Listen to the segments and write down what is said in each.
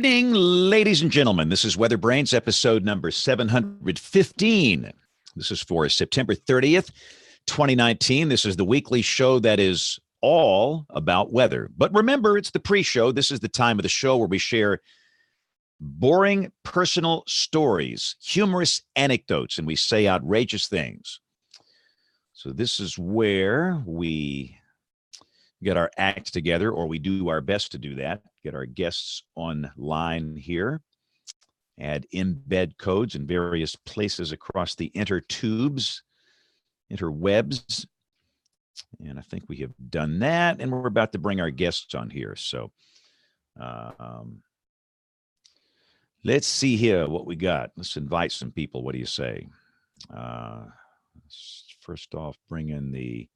evening, ladies and gentlemen. This is WeatherBrains, episode number 715. This is for September 30th, 2019. This is the weekly show that is all about weather. But remember, it's the pre-show. This is the time of the show where we share boring personal stories, humorous anecdotes, and we say outrageous things. So this is where we get our act together, or we do our best to do that, get our guests online here, add embed codes in various places across the interwebs. And I think we have done that, and we're about to bring our guests on here. So let's see here what we got. Let's invite some people. What do you say? First off, bring in the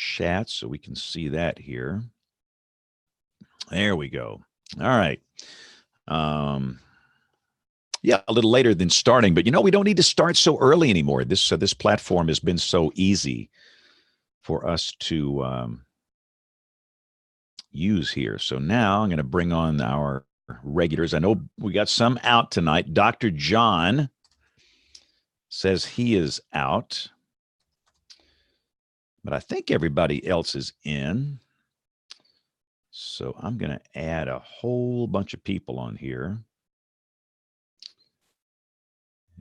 chat so we can see that here. There we go. All right. Yeah, a little later than starting, but we don't need to start so early anymore. This platform has been so easy for us to use here. So now I'm going to bring on our regulars. I know we got some out tonight. Dr. John says he is out, but I think everybody else is in. So I'm going to add a whole bunch of people on here.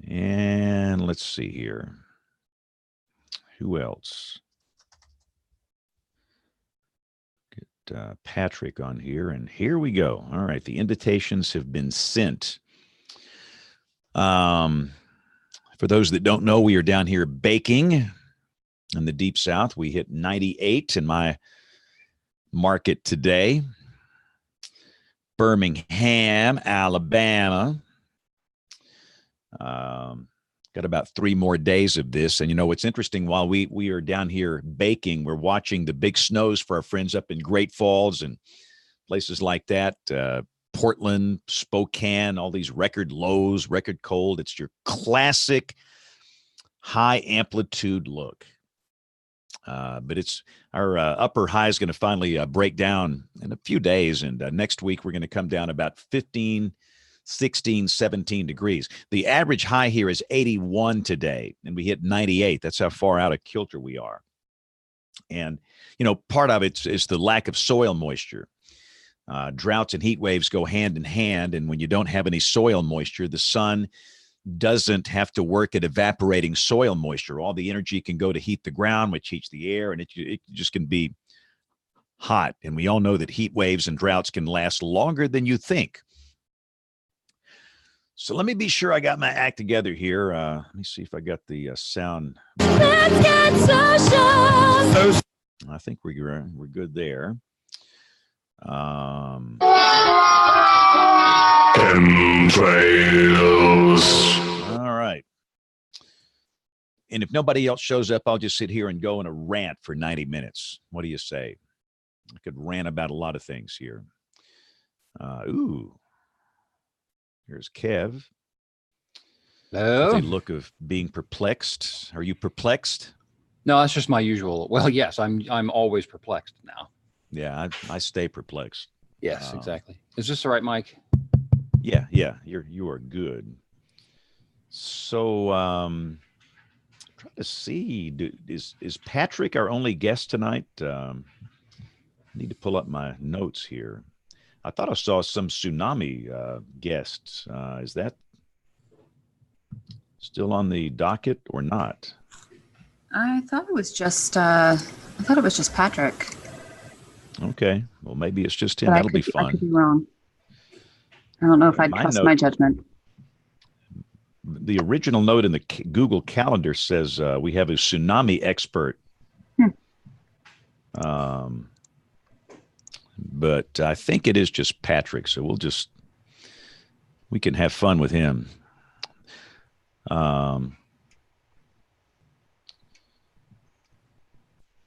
And let's see here. Who else? Get Patrick on here. And here we go. All right. The invitations have been sent. For those that don't know, we are down here baking in the Deep South. We hit 98 in my market today. Birmingham, Alabama. Got about 3 more days of this. And what's interesting, while we are down here baking, we're watching the big snows for our friends up in Great Falls and places like that. Portland, Spokane, all these record lows, record cold. It's your classic high amplitude look. But it's our upper high is going to finally break down in a few days. And next week, we're going to come down about 15, 16, 17 degrees. The average high here is 81 today, and we hit 98. That's how far out of kilter we are. And, part of it is the lack of soil moisture. Droughts and heat waves go hand in hand. And when you don't have any soil moisture, the sun doesn't have to work at evaporating soil moisture. All the energy can go to heat the ground, which heats the air, and it just can be hot. And we all know that heat waves and droughts can last longer than you think. So let me be sure I got my act together here. Let me see if I got the sound. Let's get social. I think we're good there. All right. And if nobody else shows up, I'll just sit here and go in a rant for 90 minutes. What do you say? I could rant about a lot of things here. Here's Kev. Hello. With a look of being perplexed. Are you perplexed? No, that's just my usual. Well, yes, I'm always perplexed now. Yeah, I stay perplexed. Yes, exactly. Is this the right mic? Yeah, you are good. So, try to see. Is Patrick our only guest tonight? I need to pull up my notes here. I thought I saw some tsunami guests. Is that still on the docket or not? I thought it was just Patrick. Okay. Well, maybe it's just him. That'll be fun. I could be wrong. I don't know if I'd trust my judgment. The original note in the Google Calendar says we have a tsunami expert. But I think it is just Patrick, so we can have fun with him. And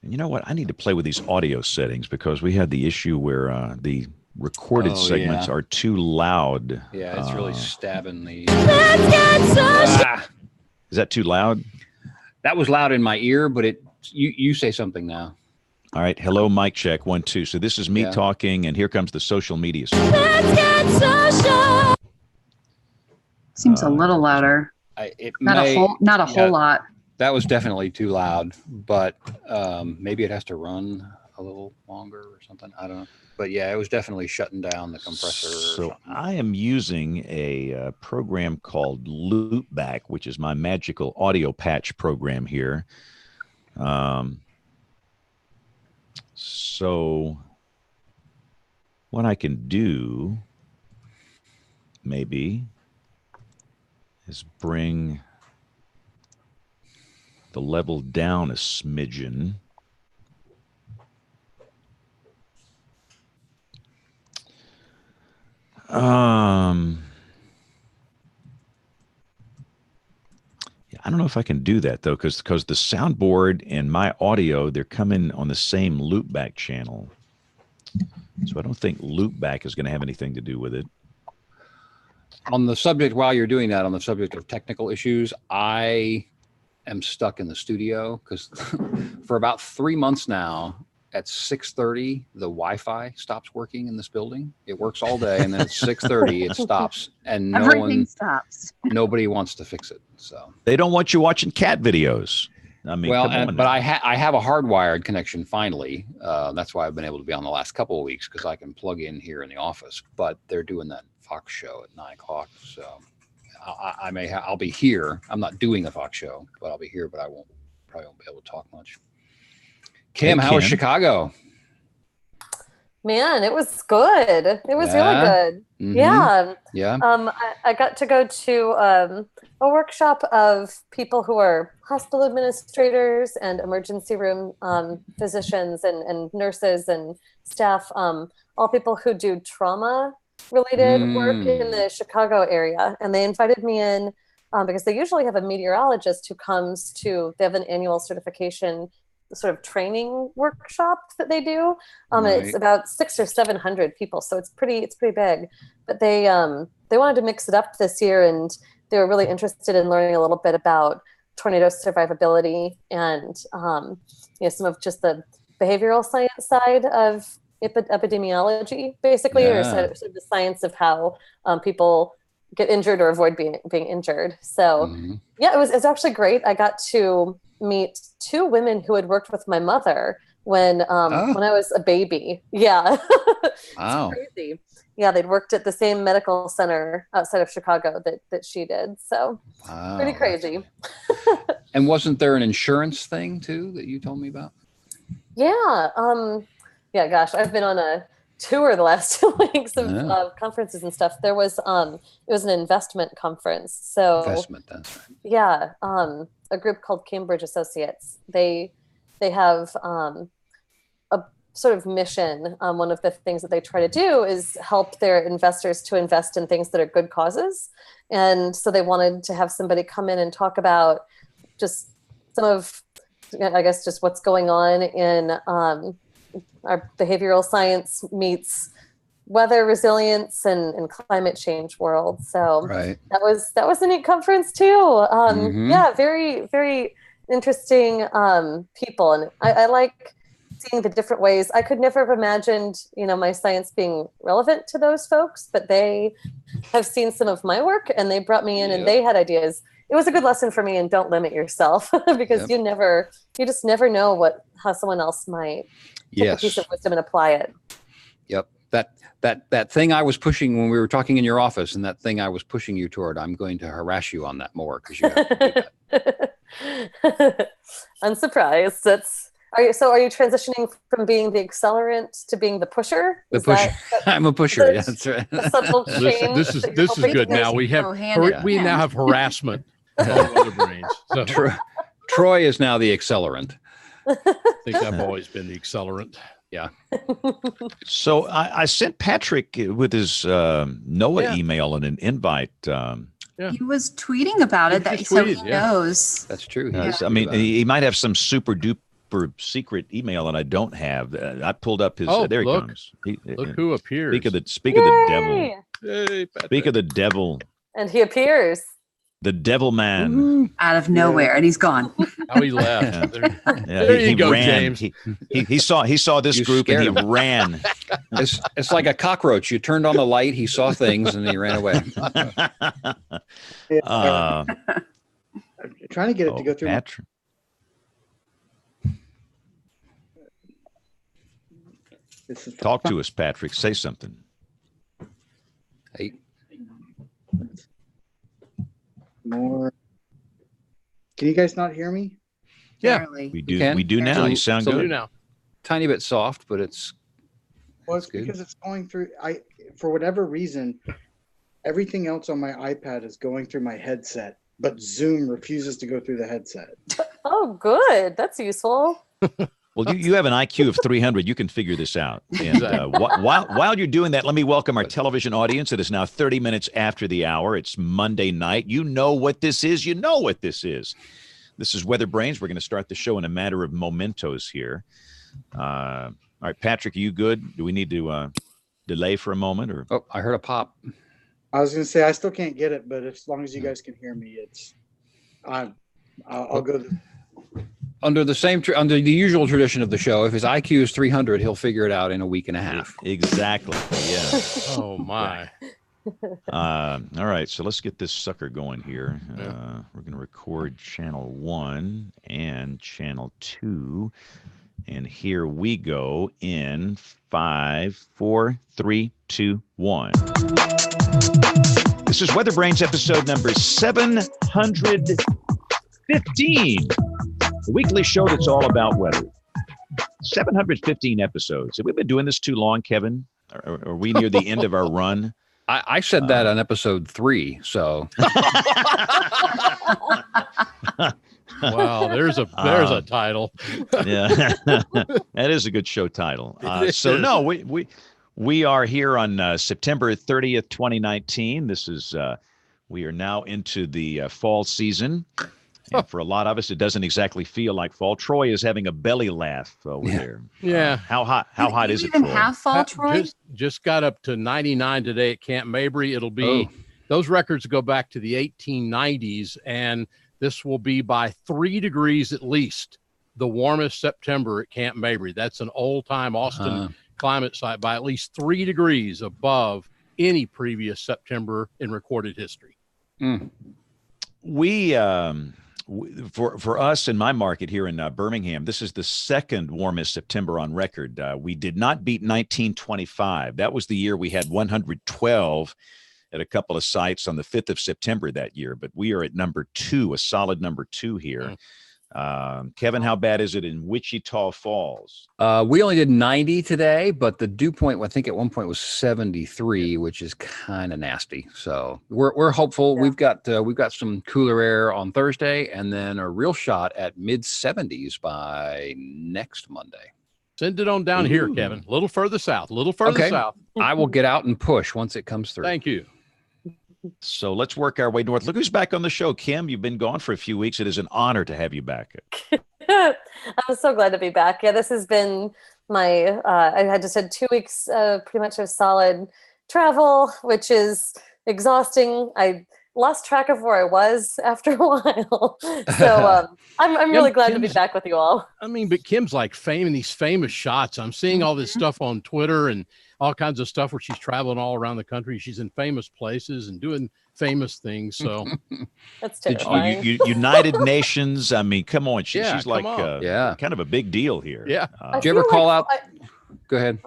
you know what? I need to play with these audio settings because we had the issue where the recorded segments are too loud. Yeah, it's really stabbing the... Is that too loud? That was loud in my ear, but you say something now. All right. Hello, mic check. 1, 2. So this is me talking, and here comes the social media. Let's get social. Seems a little louder. Not a whole lot. That was definitely too loud, but maybe it has to run a little longer or something. I don't know. But yeah, it was definitely shutting down the compressor. So I am using a program called Loopback, which is my magical audio patch program here. So what I can do maybe is bring the level down a smidgen. Yeah, I don't know if I can do that though, because the soundboard and my audio, they're coming on the same loopback channel. So I don't think loopback is going to have anything to do with it. On the subject, while you're doing that, on the subject of technical issues, I am stuck in the studio because for about 3 months now, at 6:30, the Wi-Fi stops working in this building. It works all day, and then at 6:30, it stops, and Everything stops. Nobody wants to fix it. So they don't want you watching cat videos. I mean, well, but I have a hardwired connection finally. That's why I've been able to be on the last couple of weeks because I can plug in here in the office. But they're doing that Fox show at 9 o'clock, so I'll be here. I'm not doing the Fox show, but I'll be here. But probably won't be able to talk much. Kim, how was Chicago? Man, it was good. It was really good. Mm-hmm. Yeah. Yeah. I got to go to a workshop of people who are hospital administrators and emergency room physicians and nurses and staff, all people who do trauma related work in the Chicago area. And they invited me in because they usually have a meteorologist who comes to, they have an annual certification sort of training workshop that they do. Right. It's about 600 or 700 people. So it's pretty big, but they wanted to mix it up this year. And they were really interested in learning a little bit about tornado survivability and, some of just the behavioral science side of epidemiology, basically, or sort of the science of how people get injured or avoid being injured. So yeah, it was actually great. I got to meet 2 women who had worked with my mother when I was a baby. Yeah. Wow. It's crazy. Yeah, they'd worked at the same medical center outside of Chicago that she did. So pretty crazy. And wasn't there an insurance thing too that you told me about? Yeah. Yeah, gosh, I've been on a tour the last 2 weeks of conferences and stuff. There was it was an investment conference. So investment, that's right. Yeah. A group called Cambridge Associates. They have a sort of mission. One of the things that they try to do is help their investors to invest in things that are good causes. And so they wanted to have somebody come in and talk about just some of, I guess, just what's going on in our behavioral science meets weather resilience and climate change world. So that was a neat conference too. Yeah, very, very interesting people. And I like seeing the different ways. I could never have imagined, my science being relevant to those folks, but they have seen some of my work and they brought me in and they had ideas. It was a good lesson for me, and don't limit yourself because you just never know how someone else might take a piece of wisdom and apply it. Yep. That thing I was pushing when we were talking in your office, and that thing I was pushing you toward, I'm going to harass you on that more because you have to do that. Unsurprised. Are you transitioning from being the accelerant to being the pusher? I'm a pusher. Yeah, that's right. This is good. Now we now have harassment on WeatherBrains. So. Troy is now the accelerant. I think I've always been the accelerant. Yeah. So I sent Patrick with his NOAA email and an invite. He was tweeting about it, so he knows. That's true. I mean, he might have some super duper secret email that I don't have. I pulled up his. There he comes. Look who appears. Speak of the devil. Hey, speak of the devil. And he appears. The devil man. Out of nowhere, and he's gone. How he left. Yeah, There you go, ran. James. He saw this group and he ran. It's like a cockroach. You turned on the light, he saw things, and then he ran away. I'm trying to get it to go through. Patrick. Talk to us, Patrick. Say something. Hey. More. Can you guys not hear me? Yeah, we do. We do now. You sound good now. Tiny bit soft, but it's. Well, it's because it's going through. For whatever reason, everything else on my iPad is going through my headset, but Zoom refuses to go through the headset. Oh, good. That's useful. Well, you have an IQ of 300. You can figure this out. And while you're doing that, let me welcome our television audience. It is now 30 minutes after the hour. It's Monday night. You know what this is. You know what this is. This is WeatherBrains. We're going to start the show in a matter of mementos here. All right, Patrick, are you good? Do we need to delay for a moment? Or Oh, I heard a pop. I was going to say I still can't get it, but as long as you guys can hear me, I'll go. Under the usual tradition of the show, if his IQ is 300, he'll figure it out in a week and a half. Exactly. Yeah. Oh my. All right, so let's get this sucker going here. We're going to record channel 1 and channel 2, and here we go in 5, 4, 3, 2, 1. This is WeatherBrains episode number 715. The weekly show that's all about weather. 715 episodes. Have we been doing this too long, Kevin? Are we near the end of our run? I said that on episode 3, so. Wow, there's a title. Yeah, that is a good show title. So no, we are here on September 30th, 2019. This is we are now into the fall season. And for a lot of us, it doesn't exactly feel like fall. Troy is having a belly laugh over there. Yeah. How hot is it, even Troy? have fall, Troy? Just got up to 99 today at Camp Mabry. It'll be those records go back to the 1890s, and this will be by 3 degrees at least the warmest September at Camp Mabry. That's an old-time Austin climate site by at least 3 degrees above any previous September in recorded history. We for us in my market here in Birmingham, this is the second warmest September on record. We did not beat 1925. That was the year we had 112 at a couple of sites on the 5th of September that year. But we are at number 2, a solid number 2 here. Kevin, how bad is it in Wichita Falls? We only did 90 today, but the dew point, I think at one point was 73, which is kind of nasty. So we're hopeful. Yeah. We've got some cooler air on Thursday, and then a real shot at mid 70s by next Monday. Send it on down here, Kevin. A little further south. South. I will get out and push once it comes through. Thank you. So let's work our way north. Look who's back on the show. Kim, you've been gone for a few weeks. It is an honor to have you back. I'm so glad to be back. Yeah, this has been my, I had just had 2 weeks pretty much of solid travel, which is exhausting. I lost track of where I was after a while. So I'm really glad to be back with you all. I mean, but Kim's like in these famous shots. I'm seeing all this stuff on Twitter and all kinds of stuff where she's traveling all around the country. She's in famous places and doing famous things. So that's terrifying. United Nations. I mean, come on. She's like kind of a big deal here. Yeah. Did you ever call out? Go ahead.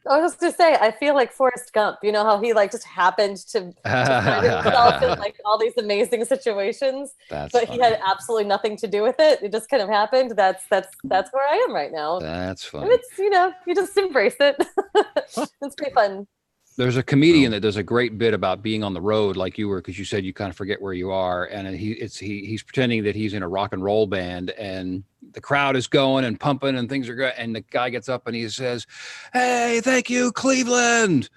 I was just going to say, I feel like Forrest Gump, you know how he just happened to find himself in all these amazing situations, but funny. He had absolutely nothing to do with it. It just kind of happened. That's where I am right now. That's funny. And it's, you just embrace it. It's pretty fun. There's a comedian that does a great bit about being on the road like you were, because you said you kind of forget where you are. And he's pretending that he's in a rock and roll band and the crowd is going and pumping and things are good. And the guy gets up and he says, "Hey, thank you, Cleveland.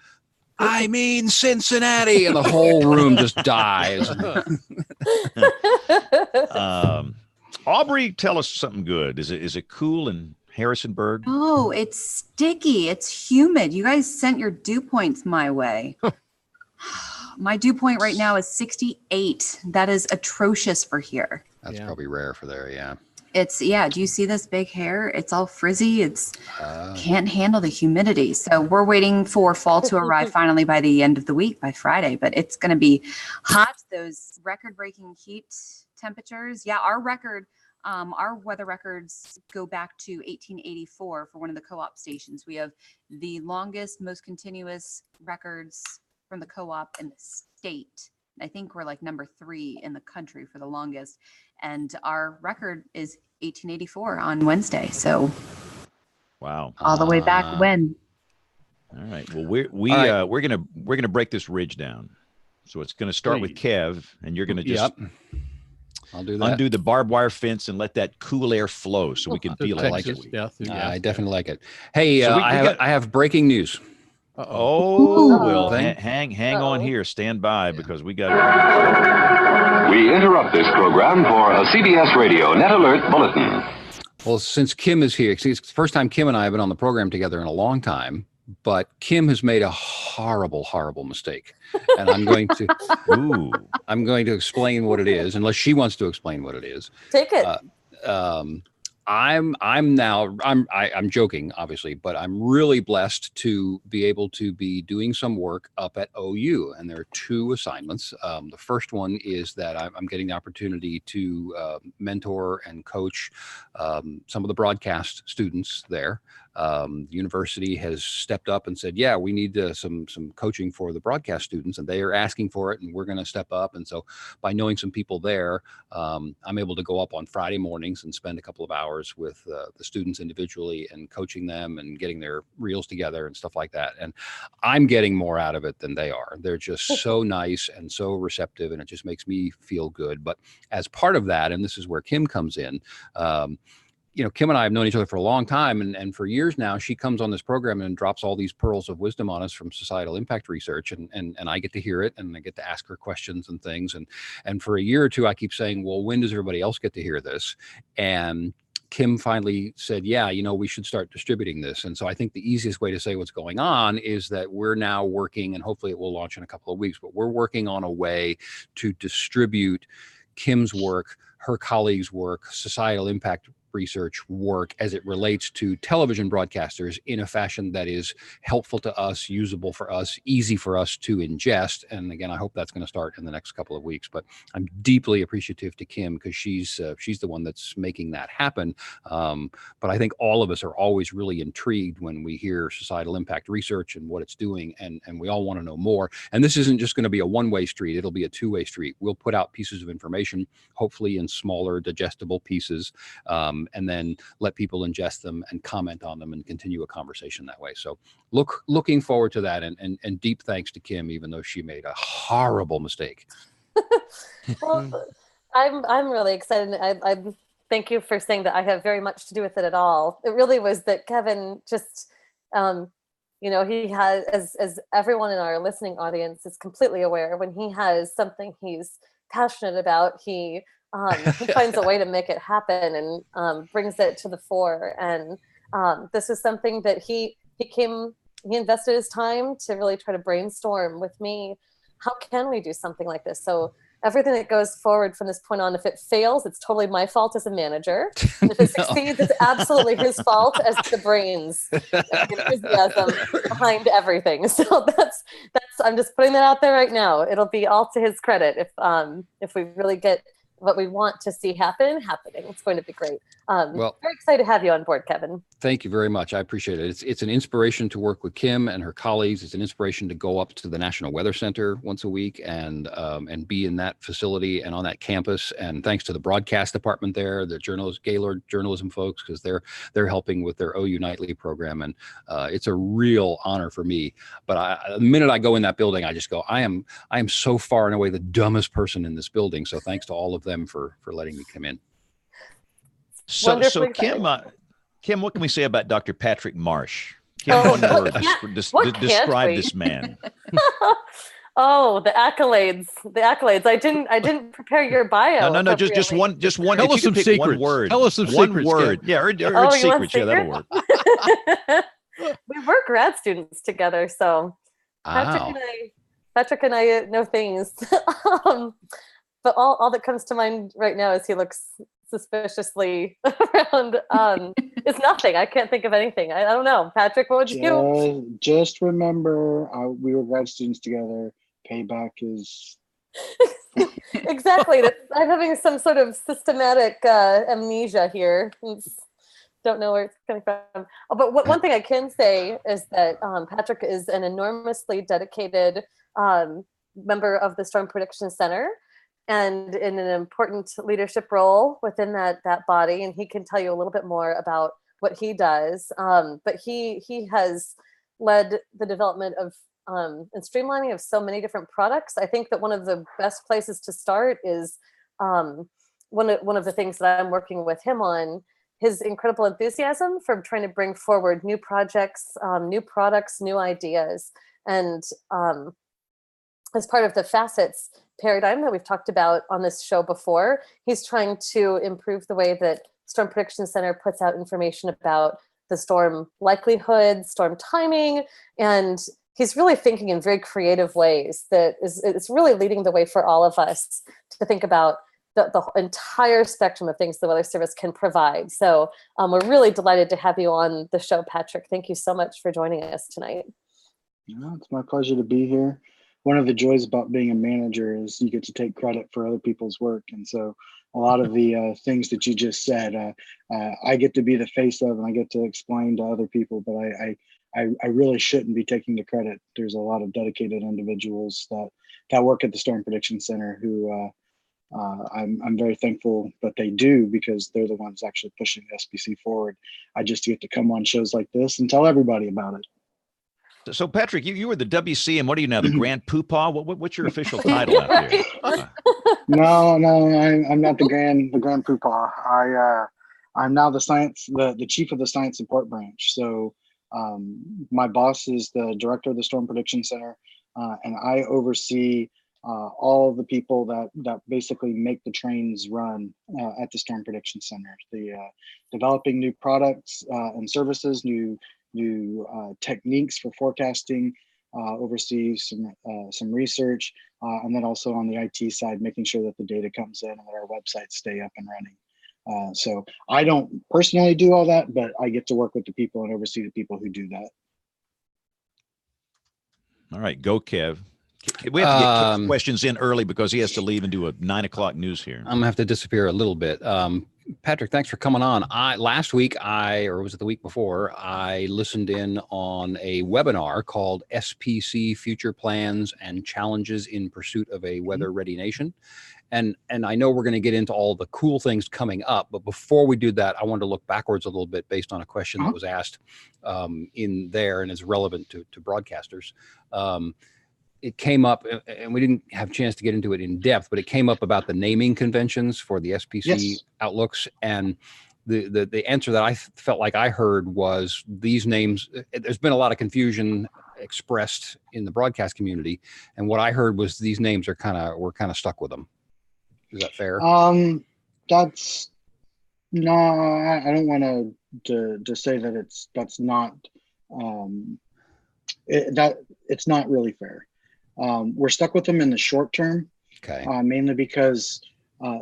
I mean, Cincinnati." And the whole room just dies. Aubrey, tell us something good. Is it cool in Harrisonburg? Oh, it's sticky. It's humid. You guys sent your dew points my way. My dew point right now is 68. That is atrocious for here. That's probably rare for there. Yeah. It's, yeah, do you see this big hair? It's all frizzy. It's can't handle the humidity. So we're waiting for fall to arrive finally by the end of the week, by Friday, but it's going to be hot. Those record-breaking heat temperatures. Yeah, our weather records go back to 1884 for one of the co-op stations. We have the longest, most continuous records from the co-op in the state. I think we're like number 3 in the country for the longest. And our record is 1884 on Wednesday. So wow, all the way back when. All right. Well, we're gonna break this ridge down. So it's gonna start with Kev, and you're gonna just I'll do that. Undo the barbed wire fence and let that cool air flow so we can feel it. I definitely like it. Hey, so I have breaking news. Hang on here. Stand by because we got. We interrupt this program for a CBS Radio Net Alert Bulletin. Well, since Kim is here, it's the first time Kim and I have been on the program together in a long time, but Kim has made a horrible, horrible mistake. And I'm going to explain what it is, unless she wants to explain what it is. Take it. I'm joking, obviously, but I'm really blessed to be able to be doing some work up at OU. And there are 2 assignments. The first one is that I'm getting the opportunity to mentor and coach some of the broadcast students there. The university has stepped up and said, yeah, we need some coaching for the broadcast students, and they are asking for it, and we're going to step up. And so by knowing some people there, I'm able to go up on Friday mornings and spend a couple of hours with the students individually and coaching them and getting their reels together and stuff like that. And I'm getting more out of it than they are. They're just so nice and so receptive, and it just makes me feel good. But as part of that, and this is where Kim comes in, Kim and I have known each other for a long time, and for years now, she comes on this program and drops all these pearls of wisdom on us from societal impact research, and I get to hear it, and I get to ask her questions and things, and for a year or two, I keep saying, well, when does everybody else get to hear this? And Kim finally said, yeah, we should start distributing this. And so I think the easiest way to say what's going on is that we're now working, and hopefully it will launch in a couple of weeks, but we're working on a way to distribute Kim's work, her colleagues' work, societal impact research work as it relates to television broadcasters in a fashion that is helpful to us, usable for us, easy for us to ingest. And again, I hope that's going to start in the next couple of weeks. But I'm deeply appreciative to Kim because she's the one that's making that happen. But I think all of us are always really intrigued when we hear societal impact research and what it's doing, and we all want to know more. And this isn't just going to be a one-way street; it'll be a two-way street. We'll put out pieces of information, hopefully in smaller, digestible pieces. And then let people ingest them and comment on them and continue a conversation that way. So looking forward to that, and deep thanks to Kim, even though she made a horrible mistake. Well, I'm really excited. I thank you for saying that I have very much to do with it at all. It really was that Kevin just, he has, as everyone in our listening audience is completely aware, when he has something he's passionate about, he finds a way to make it happen and brings it to the fore. And this is something that he invested his time to really try to brainstorm with me. How can we do something like this? So everything that goes forward from this point on, if it fails, it's totally my fault as a manager. And if it succeeds, it's absolutely his fault as the brains and enthusiasm behind everything. So that's I'm just putting that out there right now. It'll be all to his credit if we really get what we want to see happening. It's going to be great. Well, very excited to have you on board, Kevin. Thank you very much. I appreciate it. It's an inspiration to work with Kim and her colleagues. It's an inspiration to go up to the National Weather Center once a week and be in that facility and on that campus. And thanks to the broadcast department there, the Gaylord journalism folks, because they're helping with their OU Nightly program. And it's a real honor for me. But the minute I go in that building, I just go, I am so far and away the dumbest person in this building. So thanks to all of them for letting me come in. So Kim, what can we say about Dr. Patrick Marsh? Kim, one word, describe this man. Oh, the accolades. I didn't prepare your bio. No, just one. Tell us some secrets. One word. Tell us some secrets. One word. Kim. Yeah, or secrets. Yeah, that'll work. We were grad students together, so Patrick and I know things. But all that comes to mind right now is he looks suspiciously around. It's nothing. I can't think of anything. I don't know. Patrick, what would you? Just remember, we were grad students together. Payback is Exactly. I'm having some sort of systematic amnesia here. Don't know where it's coming from. Oh, but one thing I can say is that Patrick is an enormously dedicated member of the Storm Prediction Center and in an important leadership role within that body. And he can tell you a little bit more about what he does. But he has led the development of and streamlining of so many different products. I think that one of the best places to start is one of the things that I'm working with him on, his incredible enthusiasm for trying to bring forward new projects, new products, new ideas. And as part of the facets paradigm that we've talked about on this show before, he's trying to improve the way that Storm Prediction Center puts out information about the storm likelihood, storm timing, and he's really thinking in very creative ways that it's really leading the way for all of us to think about the entire spectrum of things the Weather Service can provide. So we're really delighted to have you on the show, Patrick. Thank you so much for joining us tonight. Yeah, it's my pleasure to be here. One of the joys about being a manager is you get to take credit for other people's work. And so a lot of the things that you just said, I get to be the face of, and I get to explain to other people, but I really shouldn't be taking the credit. There's a lot of dedicated individuals that work at the Storm Prediction Center who I'm very thankful that they do, because they're the ones actually pushing the SPC forward. I just get to come on shows like this and tell everybody about it. So Patrick, you were the WC, and what are you now, the Grand Poopah? What's your official title out there? No, I'm not the Grand Poopah. I'm now the chief of the science support branch. So my boss is the director of the Storm Prediction Center, and I oversee all of the people that basically make the trains run at the Storm Prediction Center. The developing new products and services, new techniques for forecasting, oversee some research, and then also on the IT side, making sure that the data comes in and that our websites stay up and running. So I don't personally do all that, but I get to work with the people and oversee the people who do that. All right, go Kev. We have to get Kev's questions in early because he has to leave and do a 9 o'clock news here. I'm gonna have to disappear a little bit. Patrick, thanks for coming on. Last week, or was it the week before, I listened in on a webinar called SPC Future Plans and Challenges in Pursuit of a Weather-Ready Nation. And I know we're going to get into all the cool things coming up, but before we do that, I wanted to look backwards a little bit based on a question that was asked in there and is relevant to broadcasters. It came up, and we didn't have a chance to get into it in depth, but it came up about the naming conventions for the SPC outlooks. And the answer that I felt like I heard was these names, there's been a lot of confusion expressed in the broadcast community. And what I heard was these names we're kind of stuck with them. Is that fair? That's no, I don't want to say that that's not it's not really fair. We're stuck with them in the short term, mainly because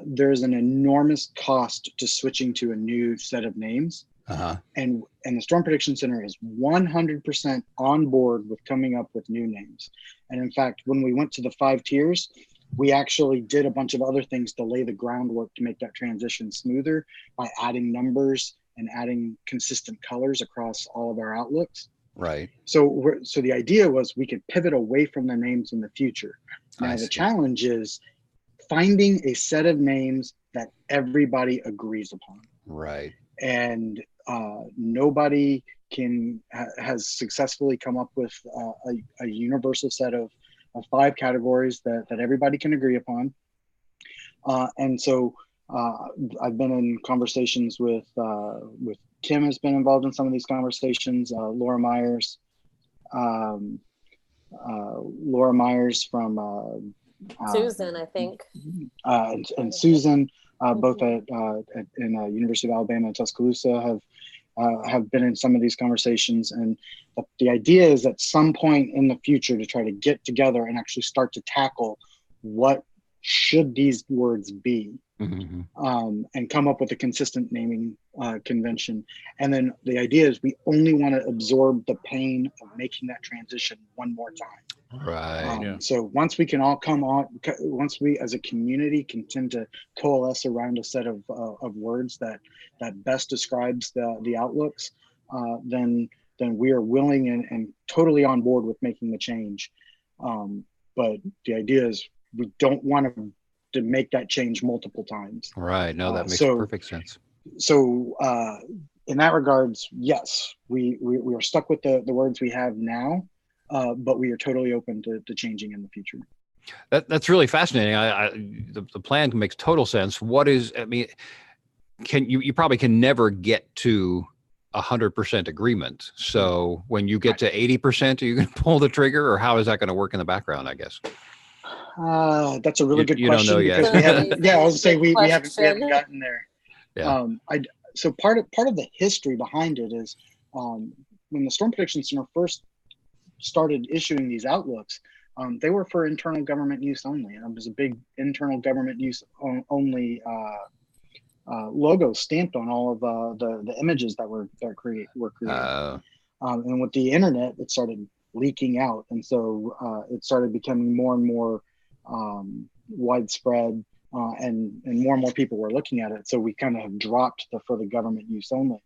there's an enormous cost to switching to a new set of names. And the Storm Prediction Center is 100% on board with coming up with new names. And in fact, when we went to the 5 tiers, we actually did a bunch of other things to lay the groundwork to make that transition smoother by adding numbers and adding consistent colors across all of our outlooks. Right. So the idea was we could pivot away from the names in the future. Now the challenge is finding a set of names that everybody agrees upon. Right. And nobody has successfully come up with a universal set of 5 categories that everybody can agree upon. And so I've been in conversations with Kim has been involved in some of these conversations. Laura Myers from Susan, I think, and Susan, both in University of Alabama and Tuscaloosa, have been in some of these conversations. And the idea is at some point in the future to try to get together and actually start to tackle what should these words be, Mm-hmm. and come up with a consistent naming convention. And then the idea is we only want to absorb the pain of making that transition one more time. Right. So once we can all come on, once we as a community can tend to coalesce around a set of words that best describes the outlooks, then we are willing and totally on board with making the change. But the idea is we don't want to make that change multiple times. Right. No, that makes perfect sense. So in that regards, yes, we are stuck with the words we have now, but we are totally open to changing in the future. That's really fascinating. The plan makes total sense. You probably can never get to 100% agreement. So when you get to 80%, are you going to pull the trigger, or how is that going to work in the background, I guess? That's a really good question. Don't know yet. Because we haven't, I was say we haven't gotten there. Yeah. So part of the history behind it is when the Storm Prediction Center first started issuing these outlooks, they were for internal government use only, and it was a big internal government use only logo stamped on all of the images that were created. And with the internet, it started leaking out, and so it started becoming more and more widespread, and more people were looking at it. So we kind of have dropped for the government use only.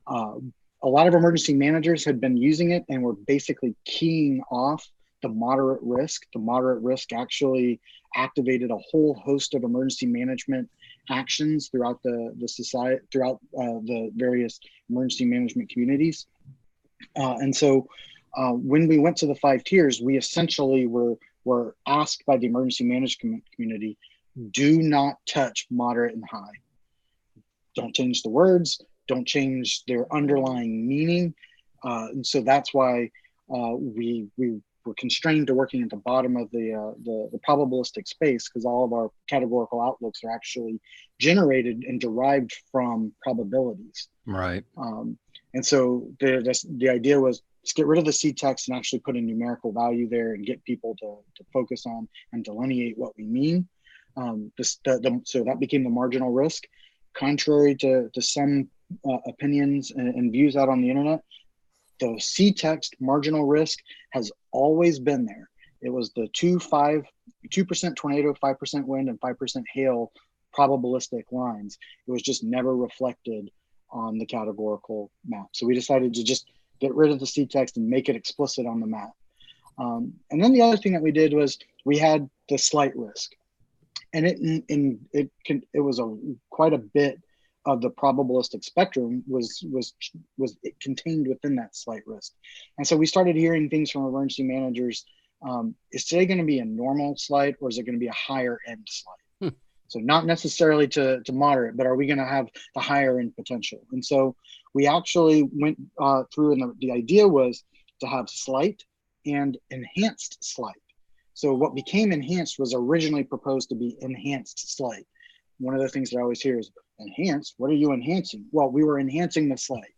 A lot of emergency managers had been using it and were basically keying off the moderate risk. The moderate risk actually activated a whole host of emergency management actions throughout the society, throughout the various emergency management communities. And so when we went to the 5 tiers, we essentially were asked by the emergency management community, do not touch moderate and high. Don't change the words, don't change their underlying meaning. And so that's why we were constrained to working at the bottom of the probabilistic space, because all of our categorical outlooks are actually generated and derived from probabilities. Right. And so the idea was just get rid of the C text and actually put a numerical value there and get people to focus on and delineate what we mean. So that became the marginal risk. Contrary to some opinions and views out on the internet, the C text marginal risk has always been there. It was the 2% tornado, 5% wind, and 5% hail probabilistic lines. It was just never reflected on the categorical map. So we decided to just get rid of the C text and make it explicit on the map. And then the other thing that we did was we had the slight risk, and it was quite a bit of the probabilistic spectrum was contained within that slight risk. And so we started hearing things from emergency managers. Is today going to be a normal slight, or is it going to be a higher end slight? So not necessarily to moderate, but are we going to have the higher end potential? And so we actually went through, and the idea was to have slight and enhanced slight. So what became enhanced was originally proposed to be enhanced slight. One of the things that I always hear is, enhanced? What are you enhancing? Well, we were enhancing the slight.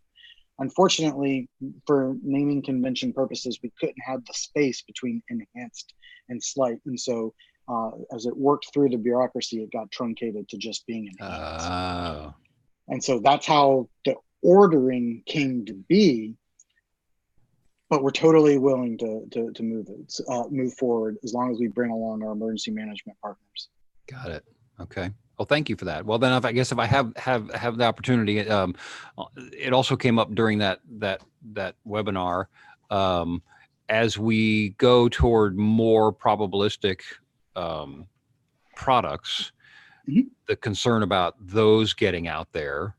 Unfortunately, for naming convention purposes, we couldn't have the space between enhanced and slight. And so as it worked through the bureaucracy, it got truncated to just being enhanced. And so that's how the ordering came to be. But we're totally willing to move forward as long as we bring along our emergency management partners. Got it. Okay. Well, thank you for that. Well, then, if I have the opportunity, it also came up during that webinar. As we go toward more probabilistic products, the concern about those getting out there.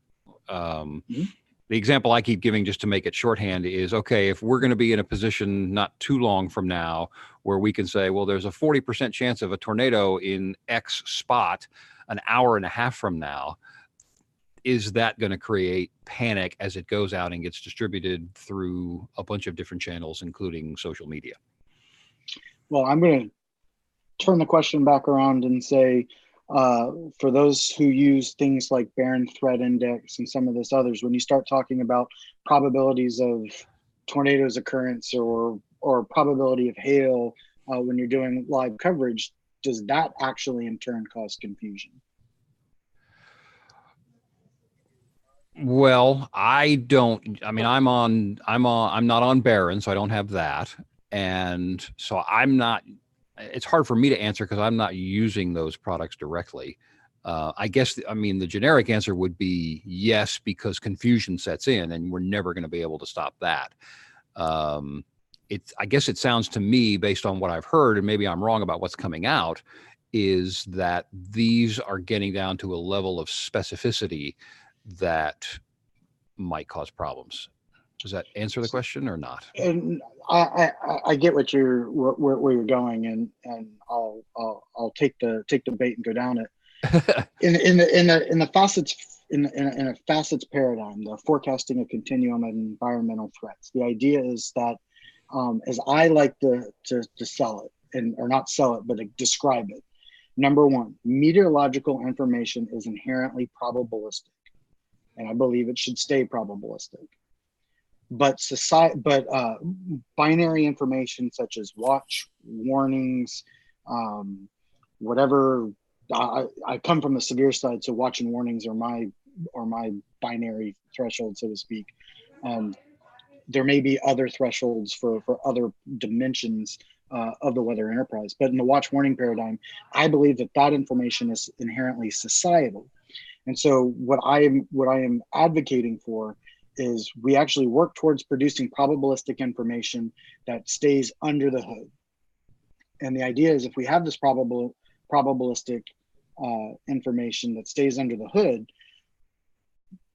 The example I keep giving, just to make it shorthand, is, okay, if we're going to be in a position not too long from now where we can say, well, there's a 40% chance of a tornado in X spot an hour and a half from now, is that going to create panic as it goes out and gets distributed through a bunch of different channels, including social media? Well, I'm going to turn the question back around and say, for those who use things like Barron Threat Index and some of this others, when you start talking about probabilities of tornadoes occurrence or probability of hail when you're doing live coverage, does that actually in turn cause confusion? Well, I'm not on Barron, so I don't have that. And so it's hard for me to answer because I'm not using those products directly. I guess, the generic answer would be yes, because confusion sets in and we're never going to be able to stop that. I guess it sounds to me, based on what I've heard, and maybe I'm wrong about what's coming out, is that these are getting down to a level of specificity that might cause problems. Does that answer the question or not? And I get where you're going, and I'll take the bait and go down it. in the facets paradigm, the forecasting a continuum of environmental threats. The idea is that, as I like to sell it, or not sell it, but describe it. Number one, meteorological information is inherently probabilistic, and I believe it should stay probabilistic. But binary information such as watch, warnings, whatever. I come from the severe side, so watch and warnings are my binary threshold, so to speak. And there may be other thresholds for other dimensions of the weather enterprise. But in the watch warning paradigm, I believe that information is inherently societal. And so what I am advocating for is we actually work towards producing probabilistic information that stays under the hood. And the idea is, if we have this probabilistic information that stays under the hood,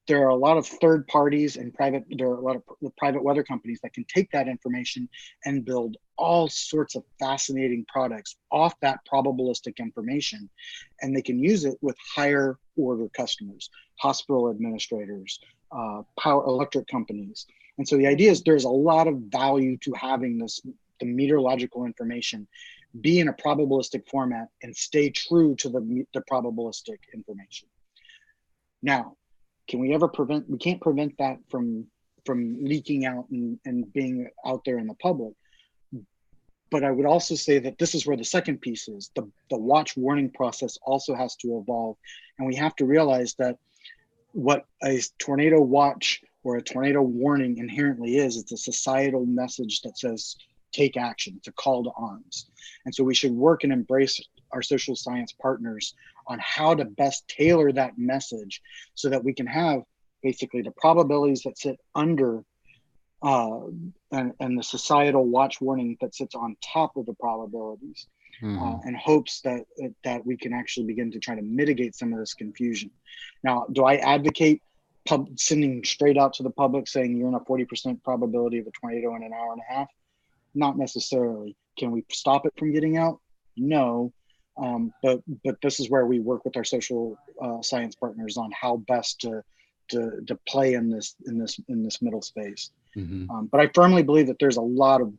there are a lot of third parties and there are a lot of private weather companies that can take that information and build all sorts of fascinating products off that probabilistic information. And they can use it with higher order customers, hospital administrators, power electric companies. And so the idea is there's a lot of value to having the meteorological information be in a probabilistic format and stay true to the probabilistic information. Now, can we can't prevent that from leaking out and being out there in the public. But I would also say that this is where the second piece is. The watch warning process also has to evolve. And we have to realize that what a tornado watch or a tornado warning inherently is, it's a societal message that says, take action. It's a call to arms. And so we should work and embrace our social science partners on how to best tailor that message so that we can have basically the probabilities that sit under and the societal watch warning that sits on top of the probabilities, and hopes that we can actually begin to try to mitigate some of this confusion. Now, do I advocate sending straight out to the public saying you're in a 40% probability of a tornado in an hour and a half? Not necessarily. Can we stop it from getting out? No. But this is where we work with our social science partners on how best to play in this middle space. But I firmly believe that there's a lot of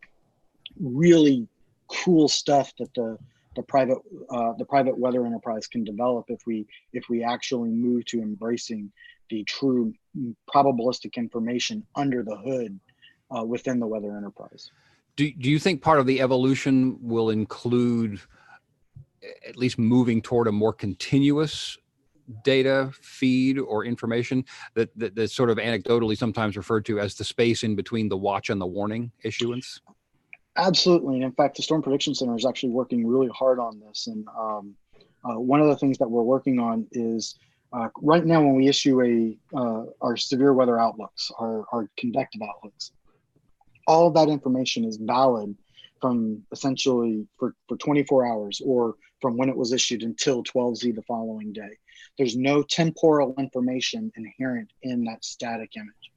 really cool stuff that the private weather enterprise can develop if we actually move to embracing the true probabilistic information under the hood within the weather enterprise. Do you think part of the evolution will include at least moving toward a more continuous data feed or information that's sort of anecdotally sometimes referred to as the space in between the watch and the warning issuance? Absolutely. And in fact, the Storm Prediction Center is actually working really hard on this. And one of the things that we're working on is right now when we issue our severe weather outlooks, our convective outlooks, all of that information is valid from essentially for 24 hours or from when it was issued until 12Z the following day. There's no temporal information inherent in that static image.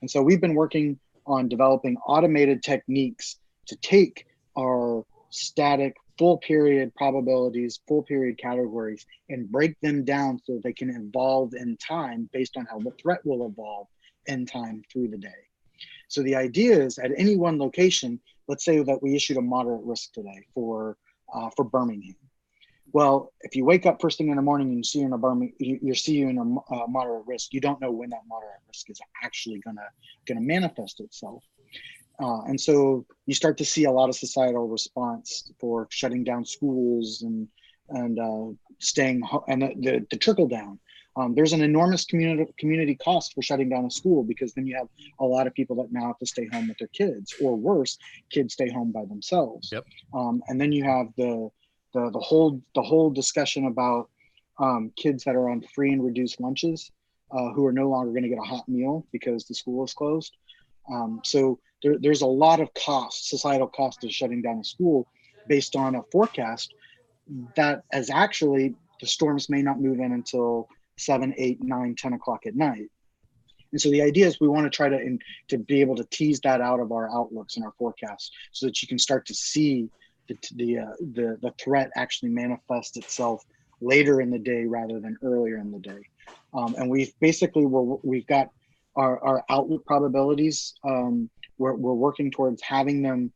And so we've been working on developing automated techniques to take our static full period probabilities, full period categories, and break them down so they can evolve in time based on how the threat will evolve in time through the day. So the idea is at any one location, let's say that we issued a moderate risk today for Birmingham. Well, if you wake up first thing in the morning and you see you in a moderate risk, you don't know when that moderate risk is actually gonna manifest itself. And so you start to see a lot of societal response for shutting down schools and staying home, and the trickle down. There's an enormous community cost for shutting down a school, because then you have a lot of people that now have to stay home with their kids, or worse, kids stay home by themselves. Yep. And then you have the whole discussion about kids that are on free and reduced lunches, who are no longer going to get a hot meal because the school is closed. So there's a lot of societal cost of shutting down a school, based on a forecast that as actually the storms may not move in until 7, 8, 9, 10 o'clock at night. And so the idea is we want to try to be able to tease that out of our outlooks and our forecasts, so that you can start to see the threat actually manifest itself later in the day rather than earlier in the day. And we've got our outlook probabilities. We're working towards having them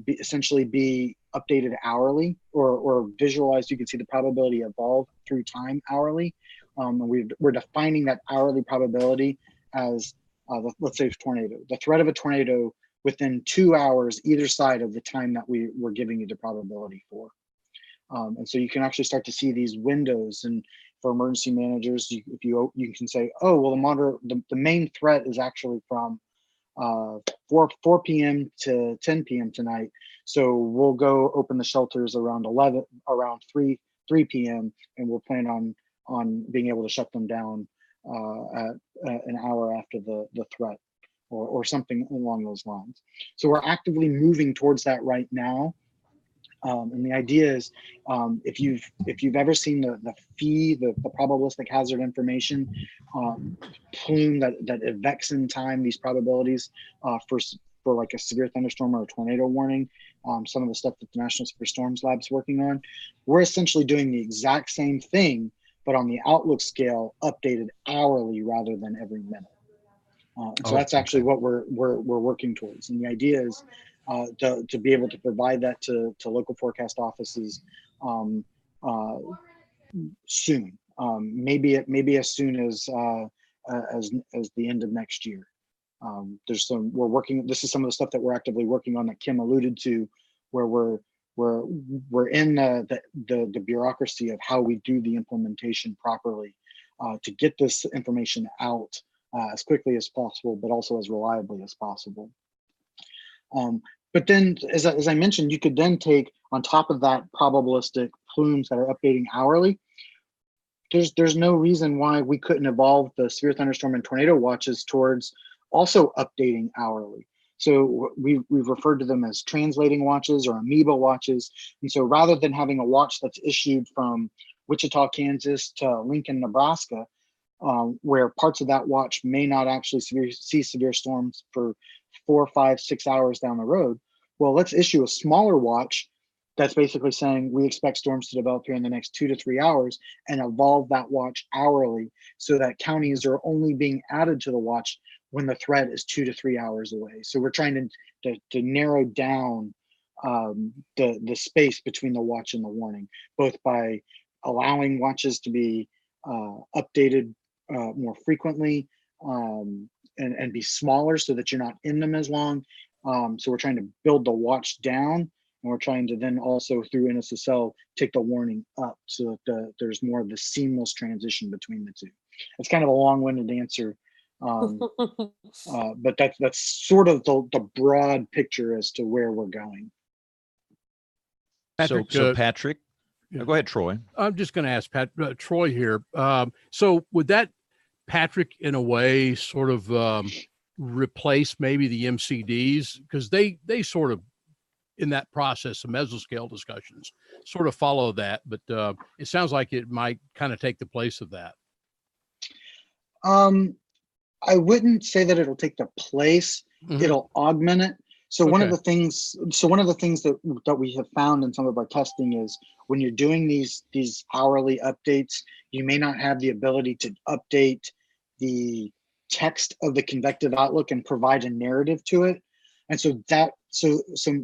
essentially be updated hourly, or visualized. You can see the probability evolve through time hourly. And we're defining that hourly probability as, let's say, tornado. The threat of a tornado within 2 hours either side of the time that we were giving you the probability for. And so you can actually start to see these windows. And for emergency managers, you can say, oh, well, the main threat is actually from 4 p.m. to 10 p.m. tonight. So we'll go open the shelters around 3 p.m. and we'll plan on being able to shut them down at an hour after the threat, or something along those lines. So we're actively moving towards that right now. And the idea is, if you've ever seen the probabilistic hazard information plume that evects in time these probabilities for like a severe thunderstorm or a tornado warning, some of the stuff that the National Superstorms Lab's working on, we're essentially doing the exact same thing, but on the outlook scale, updated hourly rather than every minute. So that's actually what we're working towards. And the idea is to be able to provide that to local forecast offices soon, maybe as soon as the end of next year. This is some of the stuff that we're actively working on that Kim alluded to, where we're in the bureaucracy of how we do the implementation properly to get this information out as quickly as possible, but also as reliably as possible. But then, as I mentioned, you could then take on top of that probabilistic plumes that are updating hourly. There's no reason why we couldn't evolve the severe thunderstorm and tornado watches towards also updating hourly. So we've referred to them as translating watches or amoeba watches. And so rather than having a watch that's issued from Wichita, Kansas to Lincoln, Nebraska, where parts of that watch may not actually see severe storms for 4, 5, 6 hours down the road. Well, let's issue a smaller watch that's basically saying we expect storms to develop here in the next 2 to 3 hours, and evolve that watch hourly so that counties are only being added to the watch when the threat is 2 to 3 hours away. So we're trying to narrow down the space between the watch and the warning, both by allowing watches to be updated more frequently and be smaller so that you're not in them as long. So we're trying to build the watch down, and we're trying to then also through NSSL take the warning up so that there's more of the seamless transition between the two. It's kind of a long-winded answer, but that's sort of the broad picture as to where we're going. Patrick, so Patrick, go ahead, Troy. I'm just going to ask Troy here. So would that, Patrick, in a way, sort of replace maybe the MCDs? Because they sort of, in that process of mesoscale discussions, sort of follow that, but it sounds like it might kind of take the place of that. I wouldn't say that it'll take the place. Mm-hmm. It'll augment it. So one of the things that we have found in some of our testing is when you're doing these hourly updates, you may not have the ability to update the text of the convective outlook and provide a narrative to it. And so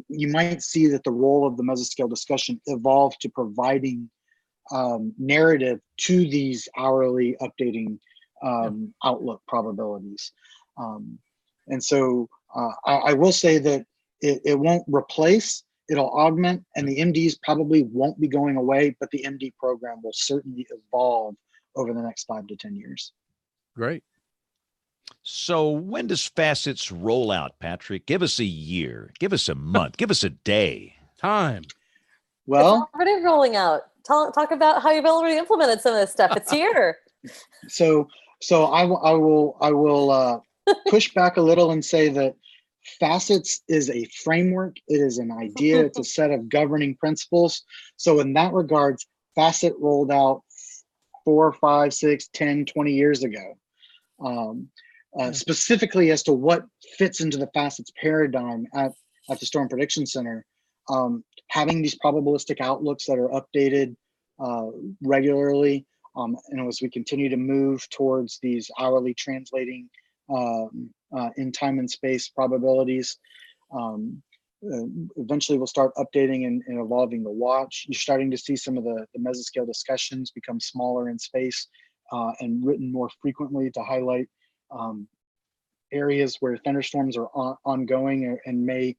you might see that the role of the mesoscale discussion evolve to providing narrative to these hourly updating outlook probabilities. And so I will say that it won't replace, it'll augment, and the MDs probably won't be going away, but the MD program will certainly evolve over the next 5 to 10 years. Great. So when does Facets roll out, Patrick? Give us a year, give us a month, give us a day. Time. Well, it's already rolling out. Talk about how you've already implemented some of this stuff. It's here. So I will push back a little and say that Facets is a framework. It is an idea. It's a set of governing principles. So in that regards, Facet rolled out 4, 5, 6, 10, 20 years ago. Specifically as to what fits into the Facets paradigm at the Storm Prediction Center, having these probabilistic outlooks that are updated regularly, and as we continue to move towards these hourly translating in time and space probabilities, eventually we'll start updating and evolving the watch. You're starting to see some of the mesoscale discussions become smaller in space and written more frequently to highlight areas where thunderstorms are ongoing and may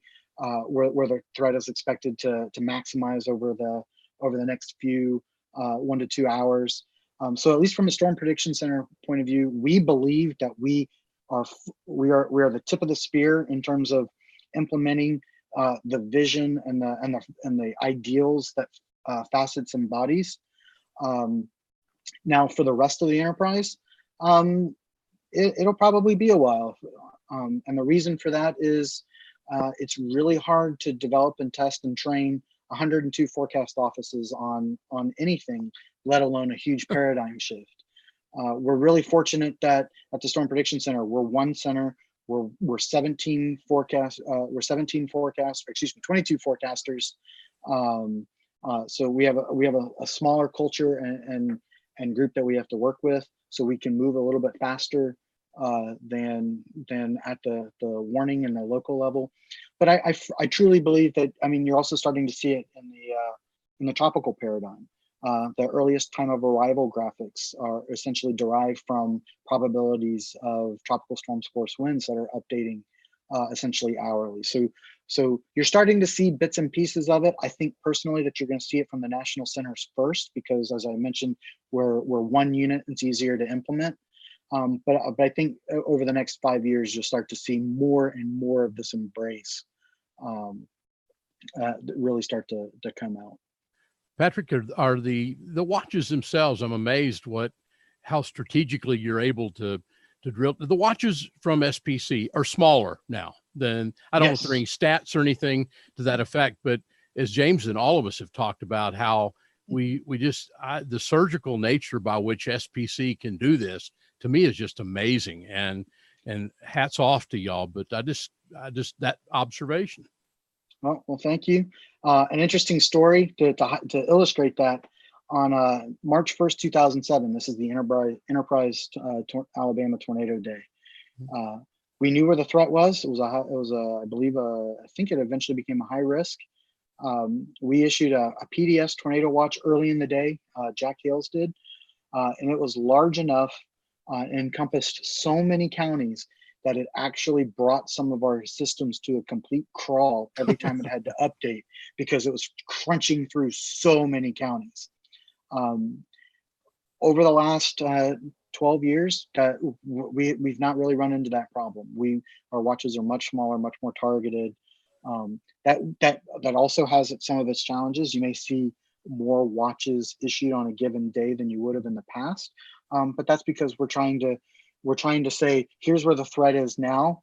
where the threat is expected to maximize over the next few 1 to 2 hours. So at least from a Storm Prediction Center point of view, we believe that we are the tip of the spear in terms of implementing the vision and the ideals that Facets embodies. Now for the rest of the enterprise, it'll probably be a while, and the reason for that is it's really hard to develop and test and train 102 forecast offices on anything, let alone a huge paradigm shift. We're really fortunate that at the Storm Prediction Center, we're one center. We're 22 forecasters. So we have a smaller culture and group that we have to work with, so we can move a little bit faster than at the warning and the local level. But I truly believe that, I mean, you're also starting to see it in the tropical paradigm. The earliest time of arrival graphics are essentially derived from probabilities of tropical storms force winds that are updating essentially hourly. So you're starting to see bits and pieces of it. I think personally that you're going to see it from the national centers first, because as I mentioned, we're one unit, it's easier to implement. But I think over the next 5 years, you'll start to see more and more of this embrace really start to come out. Patrick, are the watches themselves? I'm amazed how strategically you're able to drill. The watches from SPC are smaller now than, I don't know if there are any stats or anything to that effect, but as James and all of us have talked about, how the surgical nature by which SPC can do this, to me, is just amazing, and hats off to y'all. But I just that observation. Well, thank you. An interesting story to illustrate that. On March 1st, 2007, this is the Enterprise Alabama tornado day. We knew where the threat was. It was I believe I think it eventually became a high risk. We issued a PDS tornado watch early in the day. Jack Hales did, and it was large enough, encompassed so many counties that it actually brought some of our systems to a complete crawl every time it had to update, because it was crunching through so many counties. Over the last 12 years, we've not really run into that problem. Our watches are much smaller, much more targeted. That also has some of its challenges. You may see more watches issued on a given day than you would have in the past, but that's because we're trying to say, here's where the threat is now,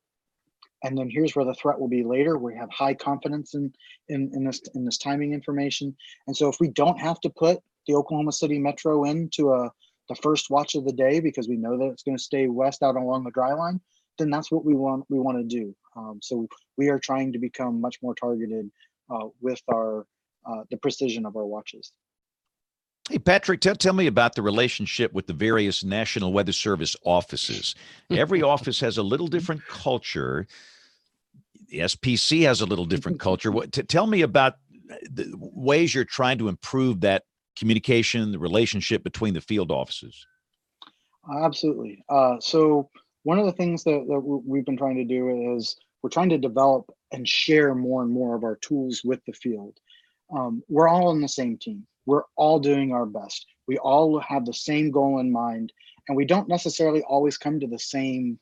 and then here's where the threat will be later. We have high confidence in this timing information, and so if we don't have to put the Oklahoma City Metro into the first watch of the day because we know that it's going to stay west out along the dry line, then that's what we want to do. So we are trying to become much more targeted with the precision of our watches. Hey, Patrick, tell me about the relationship with the various National Weather Service offices. Every office has a little different culture. The SPC has a little different culture. Tell me about the ways you're trying to improve that communication, the relationship between the field offices. Absolutely. So one of the things that we've been trying to do is we're trying to develop and share more and more of our tools with the field. We're all on the same team. We're all doing our best. We all have the same goal in mind, and we don't necessarily always come to the same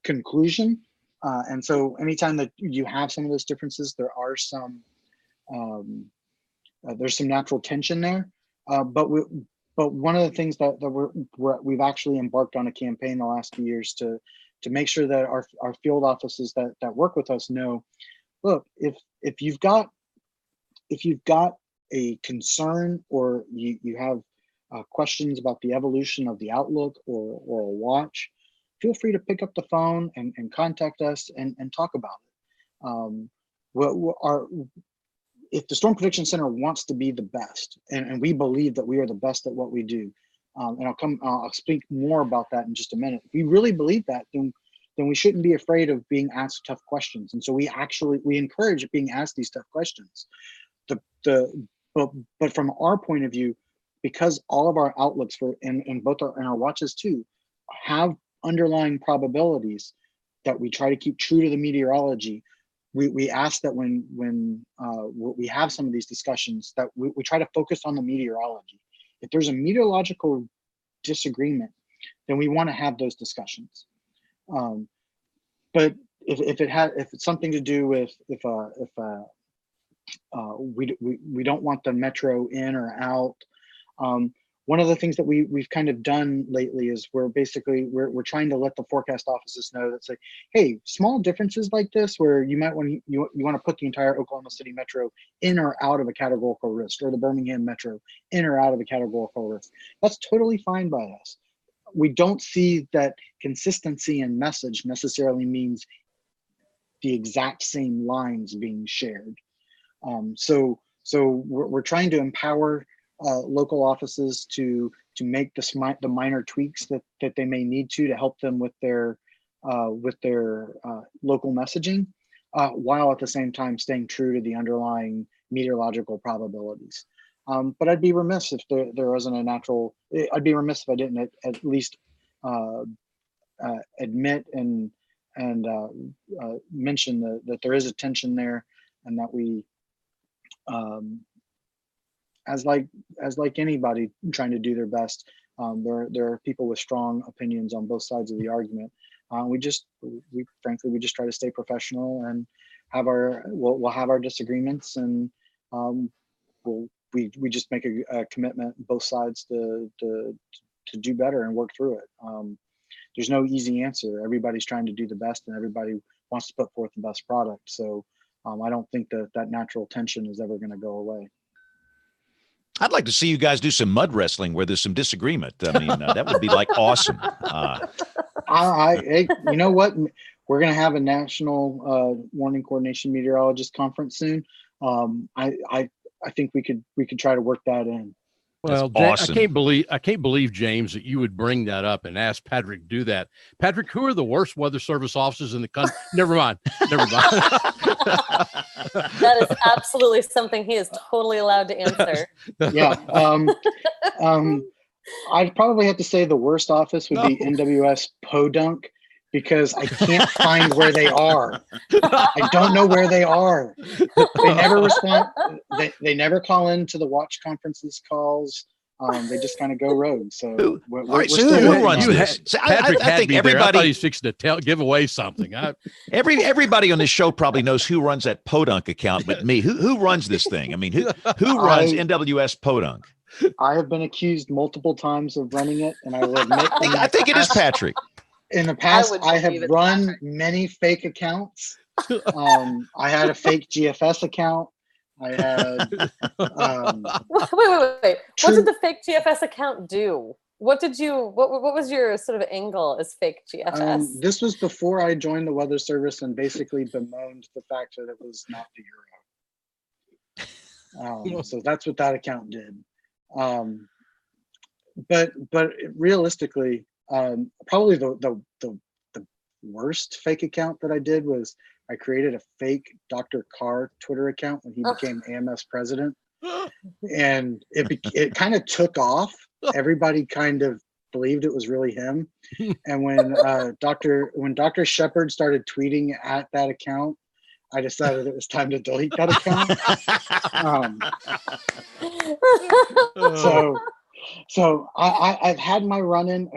conclusion. And so anytime that you have some of those differences, there are some, there's some natural tension there. But one of the things that we've actually embarked on a campaign the last few years to make sure that our field offices that work with us know, look, if you've got a concern, or you have questions about the evolution of the Outlook or a watch, feel free to pick up the phone and contact us and talk about it. If the Storm Prediction Center wants to be the best, and we believe that we are the best at what we do, and I'll speak more about that in just a minute. If we really believe that, then we shouldn't be afraid of being asked tough questions. And so we encourage being asked these tough questions. But from our point of view, because all of our outlooks in our watches too have underlying probabilities that we try to keep true to the meteorology, we ask that when we have some of these discussions, that we try to focus on the meteorology. If there's a meteorological disagreement, then we want to have those discussions. But if it's something to do with if we don't want the metro in or out. One of the things that we've kind of done lately is we're trying to let the forecast offices know that, say, hey, small differences like this, where you might want to put the entire Oklahoma City metro in or out of a categorical risk, or the Birmingham metro in or out of a categorical risk. That's totally fine by us. We don't see that consistency in message necessarily means the exact same lines being shared. So we're trying to empower local offices to make the minor tweaks that they may need to help them with their local messaging, while at the same time staying true to the underlying meteorological probabilities. But I'd be remiss if there wasn't a natural. I'd be remiss if I didn't at least admit and mention that there is a tension there, and that we, as like anybody trying to do their best, there are people with strong opinions on both sides of the argument. We frankly just try to stay professional and we'll have our disagreements, and we just make a commitment both sides to do better and work through it. There's no easy answer. Everybody's trying to do the best, and everybody wants to put forth the best product. So I don't think that natural tension is ever going to go away. I'd like to see you guys do some mud wrestling where there's some disagreement. I mean, that would be like awesome. You know what? We're going to have a national warning coordination meteorologist conference soon. I think we could try to work that in. Well, awesome. I can't believe, James, that you would bring that up and ask Patrick to do that. Patrick, who are the worst Weather Service officers in the country? Never mind. That is absolutely something he is totally allowed to answer. Yeah. I'd probably have to say the worst office would be NWS Podunk, because I can't find where they are. I don't know where they are. They never respond. They never call into the watch conferences calls. They just kind of go rogue. So who runs this? Patrick I think everybody. I thought he's fixing to give away something. Everybody on this show probably knows who runs that Podunk account, but me. Who runs this thing? I mean, who runs NWS Podunk? I have been accused multiple times of running it, and I will admit. I think it is Patrick. In the past, I have run many fake accounts. I had a fake GFS account. I had. Wait. What did the fake GFS account do? What was your sort of angle as fake GFS? This was before I joined the Weather Service, and basically bemoaned the fact that it was not the Euro. So that's what that account did. But realistically, probably the worst fake account that I did was I created a fake Dr. Carr Twitter account when he became AMS president, and it kind of took off. Everybody kind of believed it was really him. And when Dr. Shepard started tweeting at that account, I decided it was time to delete that account. So I've had my run-in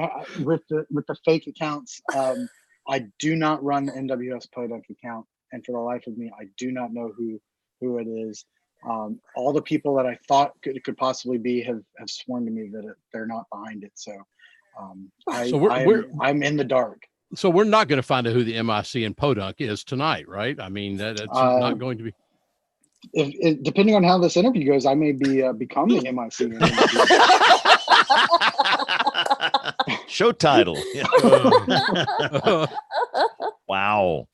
with the fake accounts. I do not run the NWS Podunk account, and for the life of me, I do not know who it is. All the people that I thought could possibly be have sworn to me that they're not behind it. So I'm in the dark. So we're not going to find out who the MIC in Podunk is tonight, right? I mean, that's not going to be. If depending on how this interview goes, I may be become the MIC. Show title. Wow.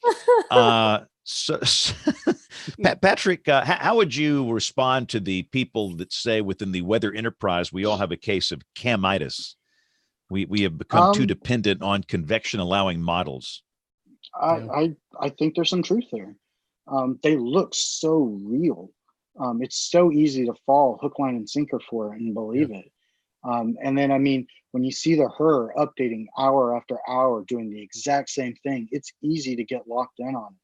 So Patrick, how would you respond to the people that say within the weather enterprise we all have a case of camitis? We have become too dependent on convection allowing models. I think there's some truth there. They look so real. It's so easy to fall hook, line, and sinker for it and believe it. And then, I mean, when you see the HRRR updating hour after hour, doing the exact same thing, it's easy to get locked in on it.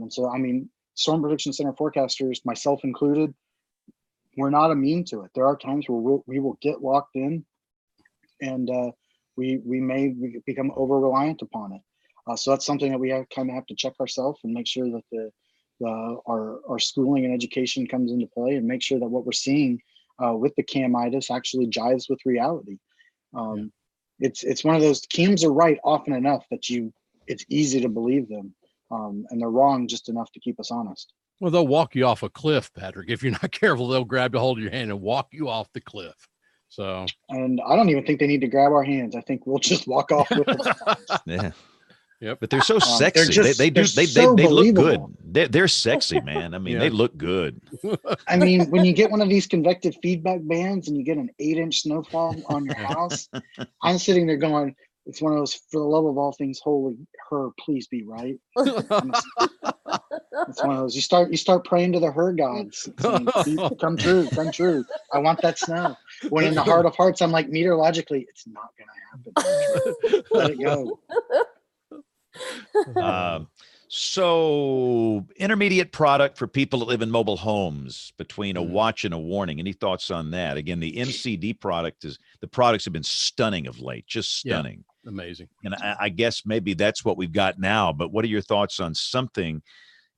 And so, I mean, Storm Prediction Center forecasters, myself included, we're not immune to it. There are times where we will get locked in, and we may become over reliant upon it. So that's something that we kind of have to check ourselves and make sure that our schooling and education comes into play, and make sure that what we're seeing with the camitis actually jives with reality. It's one of those, cams are right often enough that it's easy to believe them, and they're wrong just enough to keep us honest. Well, they'll walk you off a cliff, Patrick. If you're not careful, they'll grab a hold of your hand and walk you off the cliff. So, and I don't even think they need to grab our hands. I think we'll just walk off with them. Yeah. Yep. But they're so sexy. They look good. They're sexy, man. I mean, they look good. I mean, when you get one of these convective feedback bands and you get an 8-inch snowfall on your house, I'm sitting there going, it's one of those, for the love of all things holy, HRRR, please be right. It's one of those, you start praying to the HRRR gods, saying, come true. I want that snow. When in the heart of hearts, I'm like, meteorologically, it's not going to happen. Let it go. So intermediate product for people that live in mobile homes between a watch and a warning. Any thoughts on that? Again, the MCD products have been stunning of late, just stunning. Yeah, amazing. And I guess maybe that's what we've got now, but what are your thoughts on something?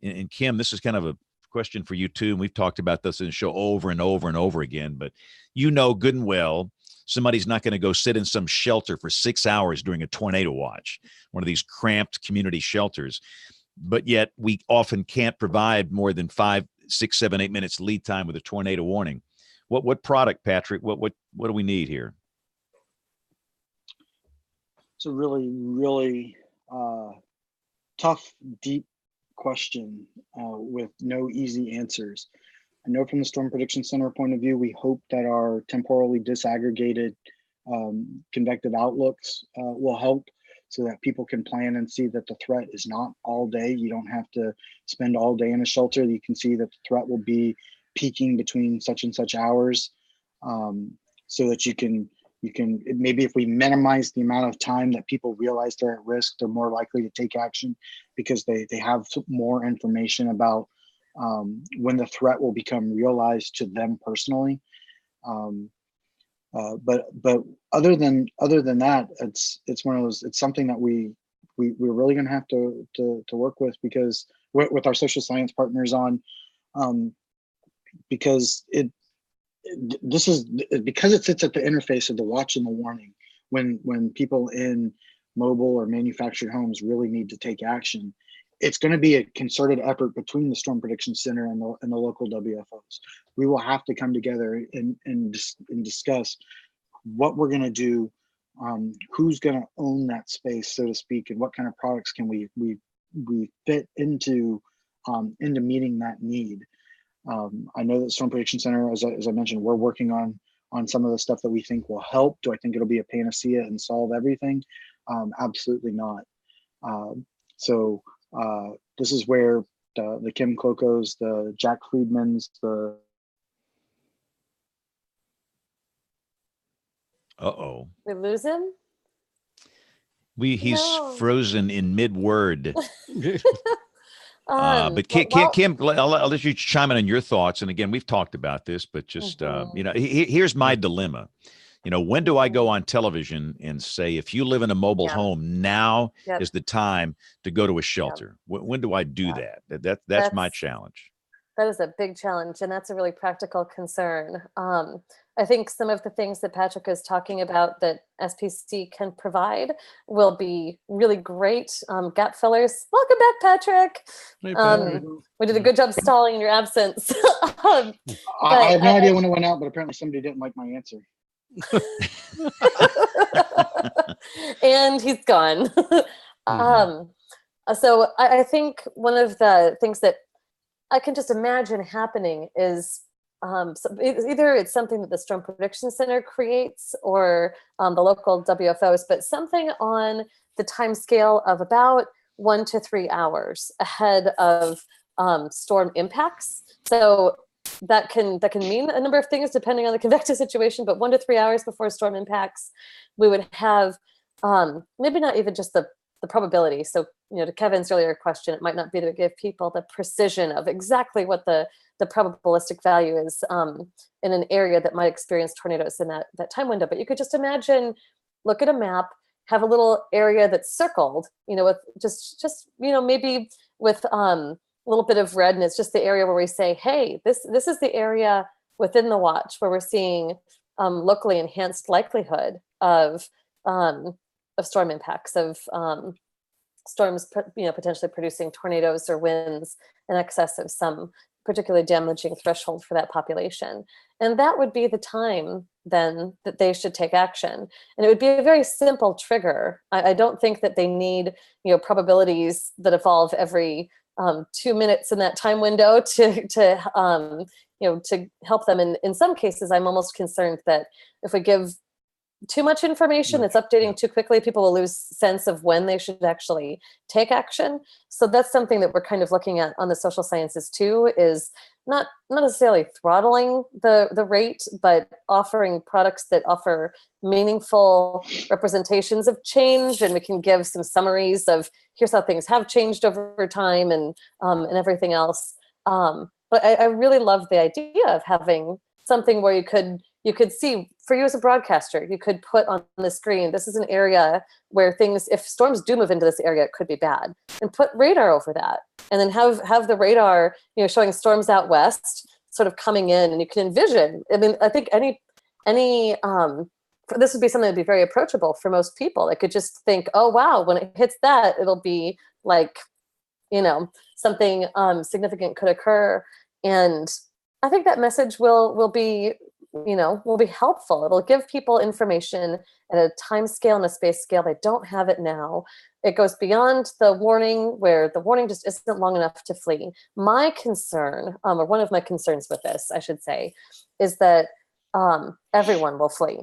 And Kim, this is kind of a question for you too. And we've talked about this in the show over and over and over again, but you know good and well, somebody's not going to go sit in some shelter for 6 hours during a tornado watch, one of these cramped community shelters. But yet we often can't provide more than 5, 6, 7, 8 minutes lead time with a tornado warning. What product, Patrick? What do we need here? It's a really, really tough, deep question with no easy answers. I know from the Storm Prediction Center point of view, we hope that our temporally disaggregated convective outlooks will help, so that people can plan and see that the threat is not all day. You don't have to spend all day in a shelter. You can see that the threat will be peaking between such and such hours, so that you can maybe, if we minimize the amount of time that people realize they're at risk, they're more likely to take action because they have more information about when the threat will become realized to them personally. But other than that, it's one of those, it's something that we're really going to have to work with, because with our social science partners on, because it sits at the interface of the watch and the warning. When people in mobile or manufactured homes really need to take action, it's going to be a concerted effort between the Storm Prediction Center and the local WFOs. We will have to come together and discuss what we're going to do, who's going to own that space, so to speak, and what kind of products can we fit into meeting that need. I know that Storm Prediction Center, as I mentioned, we're working on some of the stuff that we think will help. Do I think it'll be a panacea and solve everything? Absolutely not. So this is where the Kim Klokos, the Jack Friedmans, Uh-oh. We lose him? He's No. frozen in mid-word. But well, Kim, I'll let you chime in on your thoughts. And again, we've talked about this, but just, here's my dilemma. When do I go on television and say, if you live in a mobile home, now is the time to go to a shelter? When do I do that? That's my challenge. That is a big challenge, and that's a really practical concern. I think some of the things that Patrick is talking about that SPC can provide will be really great gap fillers. Welcome back, Patrick. Hey, Patrick. We did a good job stalling in your absence. I have no idea when it went out, but apparently somebody didn't like my answer. And he's gone. So I think one of the things that I can just imagine happening is either it's something that the Storm Prediction Center creates or the local WFOs, but something on the time scale of about 1 to 3 hours ahead of storm impacts. So that can mean a number of things depending on the convective situation, but 1 to 3 hours before storm impacts, we would have maybe not even just the probability. So, to Kevin's earlier question, it might not be to give people the precision of exactly what the probabilistic value is in an area that might experience tornadoes in that time window. But you could just imagine, look at a map, have a little area that's circled, with just maybe with a little bit of red, and it's just the area where we say, hey, this is the area within the watch where we're seeing locally enhanced likelihood of storm impacts, of storms, potentially producing tornadoes or winds in excess of some particularly damaging threshold for that population. And that would be the time then that they should take action. And it would be a very simple trigger. I don't think that they need, probabilities that evolve every 2 minutes in that time window to help them. And in some cases, I'm almost concerned that if we give too much information that's updating too quickly, people will lose sense of when they should actually take action. So that's something that we're kind of looking at on the social sciences too, is not necessarily throttling the rate, but offering products that offer meaningful representations of change. And we can give some summaries of here's how things have changed over time and everything else. But I really love the idea of having something where you could see, for you as a broadcaster, you could put on the screen, this is an area where things, if storms do move into this area, it could be bad, and put radar over that. And then have the radar, showing storms out west sort of coming in, and you can envision, I think this would be something that'd be very approachable for most people. They could just think, oh, wow, when it hits that, it'll be like, something significant could occur. And I think that message will be helpful. It'll give people information at a time scale and a space scale. They don't have it now. It goes beyond the warning, where the warning just isn't long enough to flee. My concern, or one of my concerns with this, I should say, is that everyone will flee.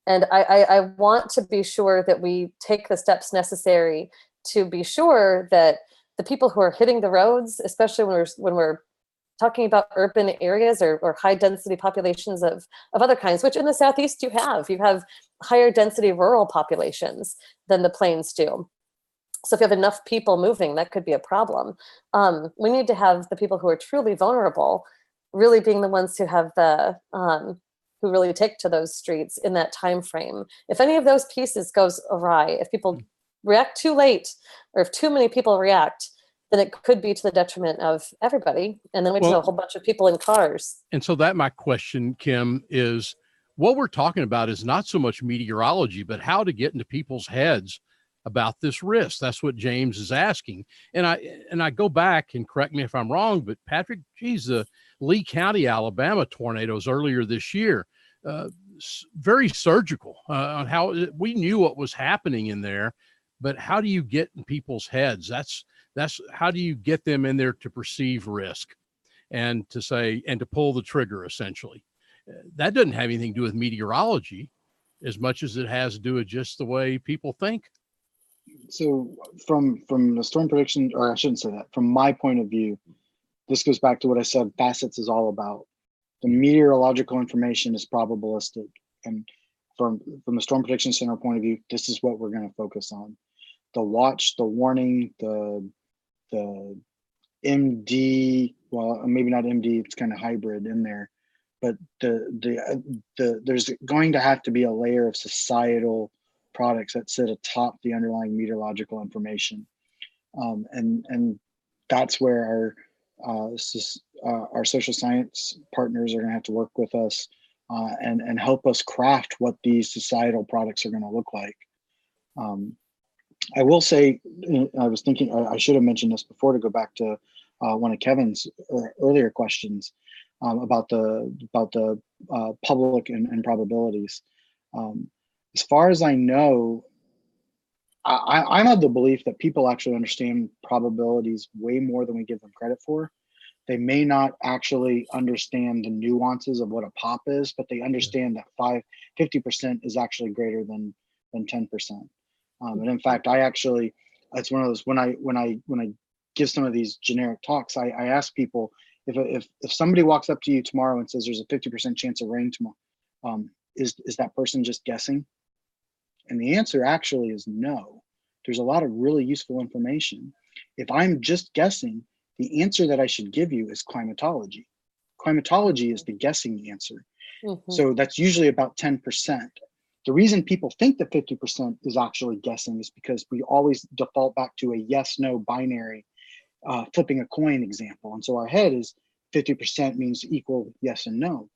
And I want to be sure that we take the steps necessary to be sure that the people who are hitting the roads, especially when we're talking about urban areas or high density populations of other kinds, which in the Southeast you have higher density rural populations than the plains do. So if you have enough people moving, that could be a problem. We need to have the people who are truly vulnerable really being the ones who have who really take to those streets in that time frame. If any of those pieces goes awry, if people react too late, or if too many people react, then it could be to the detriment of everybody. And then we just have a whole bunch of people in cars. And so my question, Kim, is what we're talking about is not so much meteorology, but how to get into people's heads about this risk. That's what James is asking. And I go back, and correct me if I'm wrong, but Patrick, geez, the Lee County, Alabama tornadoes earlier this year, very surgical on how we knew what was happening in there, but how do you get in people's heads? That's how do you get them in there to perceive risk and to say, and to pull the trigger, essentially. That doesn't have anything to do with meteorology as much as it has to do with just the way people think. So from the storm prediction, or I shouldn't say that, from my point of view, this goes back to what I said facets is all about. The meteorological information is probabilistic. And from the Storm Prediction Center point of view, this is what we're going to focus on: the watch, the warning, the MD. Well, maybe not MD. It's kind of hybrid in there, but there's going to have to be a layer of societal products that sit atop the underlying meteorological information, and that's where our social science partners are going to have to work with us and help us craft what these societal products are going to look like. I will say, I was thinking, I should have mentioned this before to go back to one of Kevin's earlier questions about the public and probabilities. As far as I know, I'm of the belief that people actually understand probabilities way more than we give them credit for. They may not actually understand the nuances of what a pop is, but they understand that 50% is actually greater than 10%. And in fact, it's one of those, when I give some of these generic talks, I ask people, if somebody walks up to you tomorrow and says there's a 50% chance of rain tomorrow, is that person just guessing? And the answer actually is no. There's a lot of really useful information. If I'm just guessing, the answer that I should give you is climatology. Climatology is the guessing answer. So that's usually about 10%. The reason people think that 50% is actually guessing is because we always default back to a yes/no binary flipping a coin example. And so our head is 50% means equal yes and no,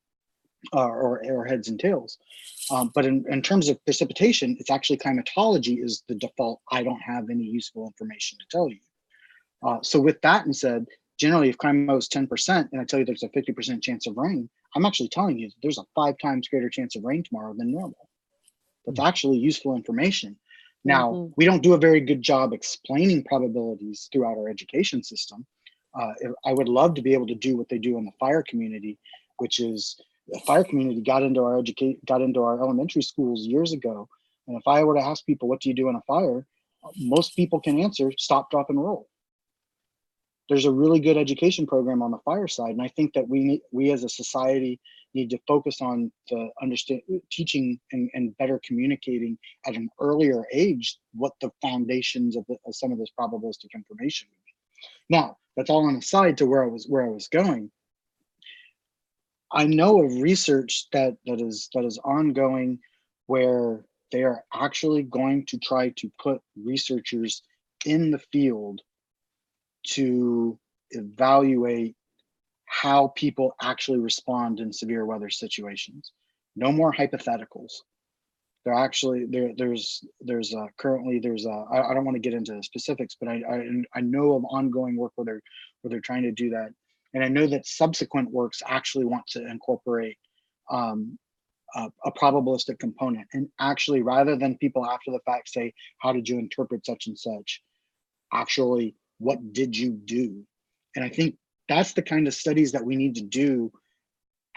or heads and tails. But in terms of precipitation, it's actually climatology is the default. I don't have any useful information to tell you. So with that and said, generally if climo is 10% and I tell you there's a 50% chance of rain, I'm actually telling you there's a 5 times greater chance of rain tomorrow than normal. That's actually useful information. Now, we don't do a very good job explaining probabilities throughout our education system. I would love to be able to do what they do in the fire community, which is the fire community got into our elementary schools years ago. And if I were to ask people, what do you do in a fire? Most people can answer stop, drop, and roll. There's a really good education program on the fire side. And I think that we as a society need to focus on the teaching and better communicating at an earlier age what the foundations of some of this probabilistic information would be. Now, that's all on the side to where I was going. I know of research that is ongoing where they are actually going to try to put researchers in the field to evaluate how people actually respond in severe weather situations. No more hypotheticals. There actually there's currently I don't want to get into the specifics, but I know of ongoing work where they're trying to do that, and I know that subsequent works actually want to incorporate a probabilistic component, and actually rather than people after the fact say, how did you interpret such and such, actually what did you do? And I think that's the kind of studies that we need to do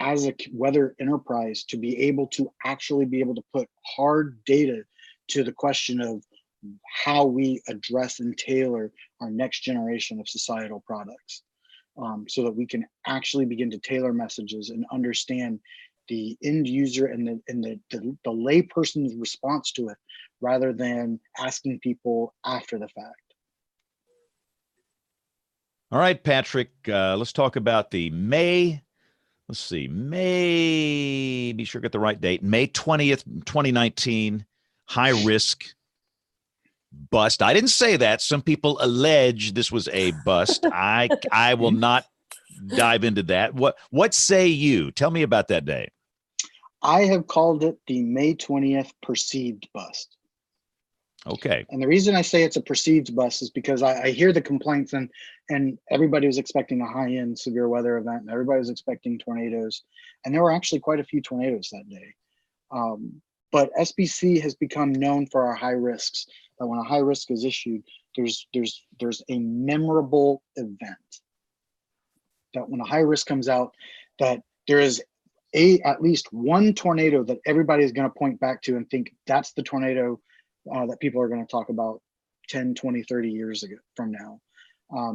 as a weather enterprise to be able to actually be able to put hard data to the question of how we address and tailor our next generation of societal products, so that we can actually begin to tailor messages and understand the end user and the layperson's response to it, rather than asking people after the fact. All right, Patrick, let's talk about the May, be sure to get the right date, May 20th, 2019, high risk bust. I didn't say that. Some people allege this was a bust. I will not dive into that. What say you? Tell me about that day. I have called it the May 20th perceived bust. Okay. And the reason I say it's a perceived bust is because I hear the complaints, and everybody was expecting a high-end severe weather event, and everybody was expecting tornadoes, and there were actually quite a few tornadoes that day. But SBC has become known for our high risks. That when a high risk is issued, there's a memorable event. That when a high risk comes out, that there is at least one tornado that everybody is going to point back to and think that's the tornado that people are going to talk about 10, 20, 30 years ago from now.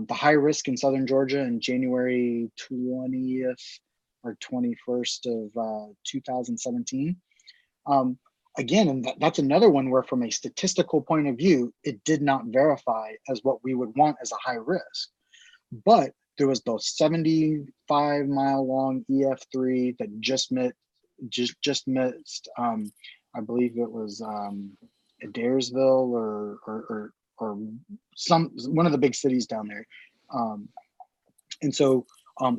The high risk in Southern Georgia in January 20th or 21st of 2017. again, and that's another one where from a statistical point of view, it did not verify as what we would want as a high risk. But there was the 75-mile long EF3 that just missed, I believe it was Adairsville or one of the big cities down there. And so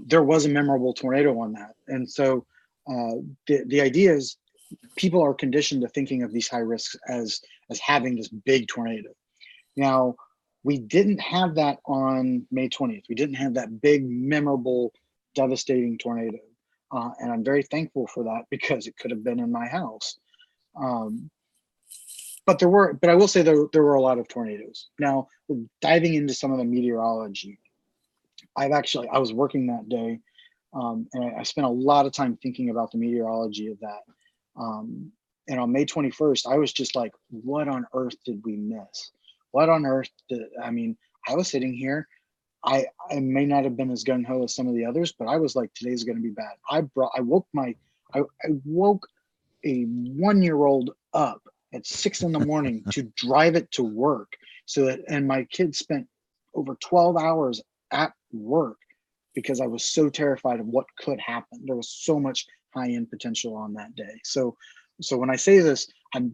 there was a memorable tornado on that. And so the idea is people are conditioned to thinking of these high risks as having this big tornado. Now, we didn't have that on May 20th. We didn't have that big, memorable, devastating tornado. And I'm very thankful for that because it could have been in my house. But I will say there were a lot of tornadoes. Now, diving into some of the meteorology, I was working that day, and I spent a lot of time thinking about the meteorology of that. And on May 21st, I was just like, what on earth did we miss? What on earth I was sitting here. I may not have been as gung-ho as some of the others, but I was like, today's going to be bad. I woke a 1-year-old up at 6 a.m. to drive it to work. And my kids spent over 12 hours at work because I was so terrified of what could happen. There was so much high-end potential on that day. So when I say this,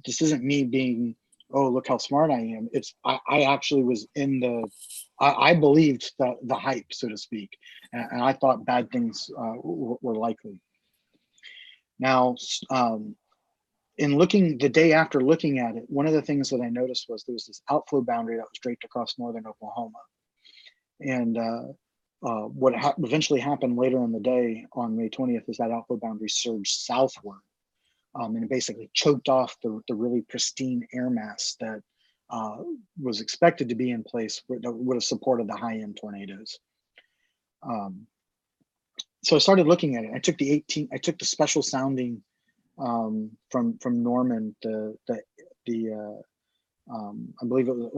this isn't me being, oh, look how smart I am. I actually was I believed the hype, so to speak, and I thought bad things were likely. Now, in looking the day after looking at it, one of the things that I noticed was there was this outflow boundary that was draped across northern Oklahoma, and what eventually happened later in the day on May 20th is that outflow boundary surged southward. And it basically choked off the really pristine air mass that was expected to be in place that would have supported the high-end tornadoes. So I started looking at it. I took the special sounding from Norman, I believe it was,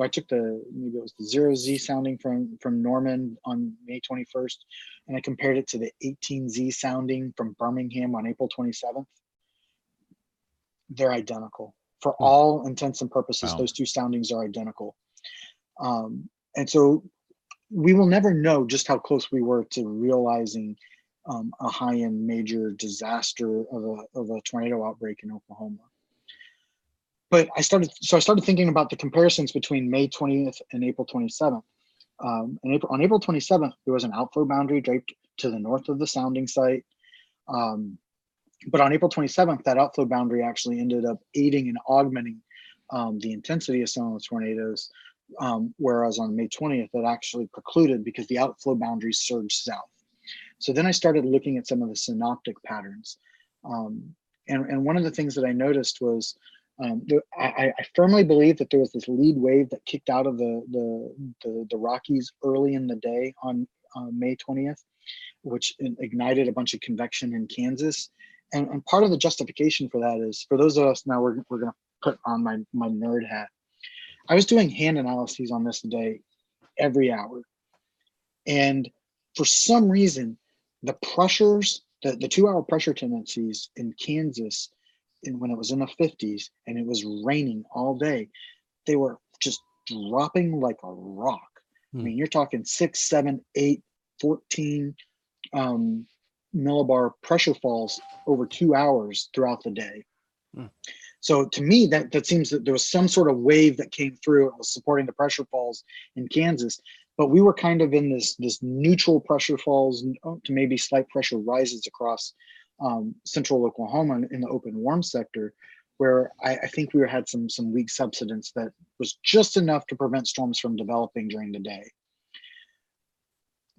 maybe it was the 0Z sounding from Norman on May 21st, and I compared it to the 18Z sounding from Birmingham on April 27th. They're identical. For all intents and purposes, wow. Those two soundings are identical. And so we will never know just how close we were to realizing a high-end major disaster of a tornado outbreak in Oklahoma. But I started thinking about the comparisons between May 20th and April 27th. On April 27th, there was an outflow boundary draped to the north of the sounding site. But on April 27th, that outflow boundary actually ended up aiding and augmenting the intensity of some of the tornadoes, whereas on May 20th, it actually precluded because the outflow boundary surged south. So then I started looking at some of the synoptic patterns. And one of the things that I noticed was I firmly believe that there was this lead wave that kicked out of the Rockies early in the day on May 20th, which ignited a bunch of convection in Kansas. And part of the justification for that is, for those of us now, we're going to put on my nerd hat. I was doing hand analyses on this day every hour. And for some reason, the pressures, the 2-hour pressure tendencies in Kansas, when it was in the 50s and it was raining all day, they were just dropping like a rock. I mean, you're talking 6, 7, 8, 14 millibar pressure falls over 2 hours throughout the day. So to me, that seems that there was some sort of wave that came through and was supporting the pressure falls in Kansas, but we were kind of in this neutral pressure falls to maybe slight pressure rises across central Oklahoma in the open warm sector, where I think we had some weak subsidence that was just enough to prevent storms from developing during the day.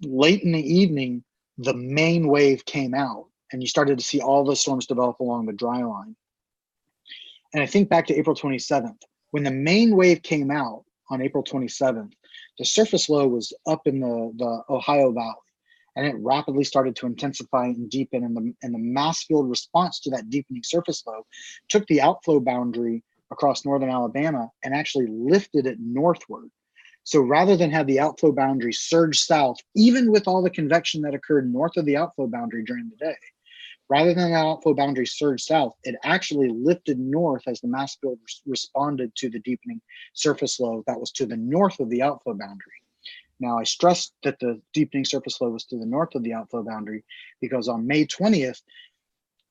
Late in the evening, the main wave came out and you started to see all the storms develop along the dry line. And I think back to April 27th, when the main wave came out on April 27th, the surface low was up in the Ohio Valley, and it rapidly started to intensify and deepen. And the mass field response to that deepening surface low took the outflow boundary across northern Alabama and actually lifted it northward. So rather than have the outflow boundary surge south, even with all the convection that occurred north of the outflow boundary during the day, rather than that outflow boundary surge south, it actually lifted north as the mass field responded to the deepening surface low that was to the north of the outflow boundary. Now, I stressed that the deepening surface low was to the north of the outflow boundary because on May 20th,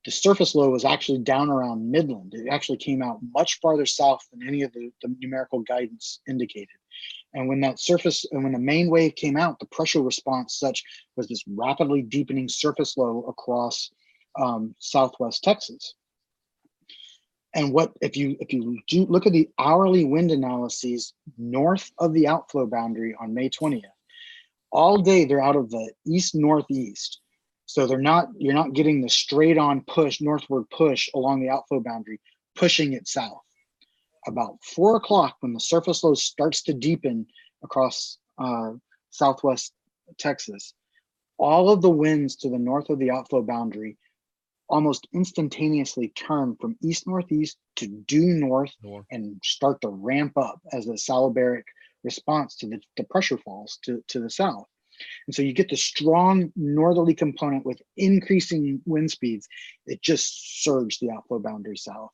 the surface low was actually down around Midland. It actually came out much farther south than any of the numerical guidance indicated. And when the main wave came out, the pressure response such was this rapidly deepening surface low across southwest Texas. And if you do look at the hourly wind analyses north of the outflow boundary on May 20th, all day they're out of the east-northeast. So you're not getting the straight on push, northward push along the outflow boundary, pushing it south. About 4 o'clock, when the surface low starts to deepen across southwest Texas, all of the winds to the north of the outflow boundary almost instantaneously turn from east-northeast to due north and start to ramp up as a salibaric response to the pressure falls to the south. And so you get the strong northerly component with increasing wind speeds. It just surged the outflow boundary south.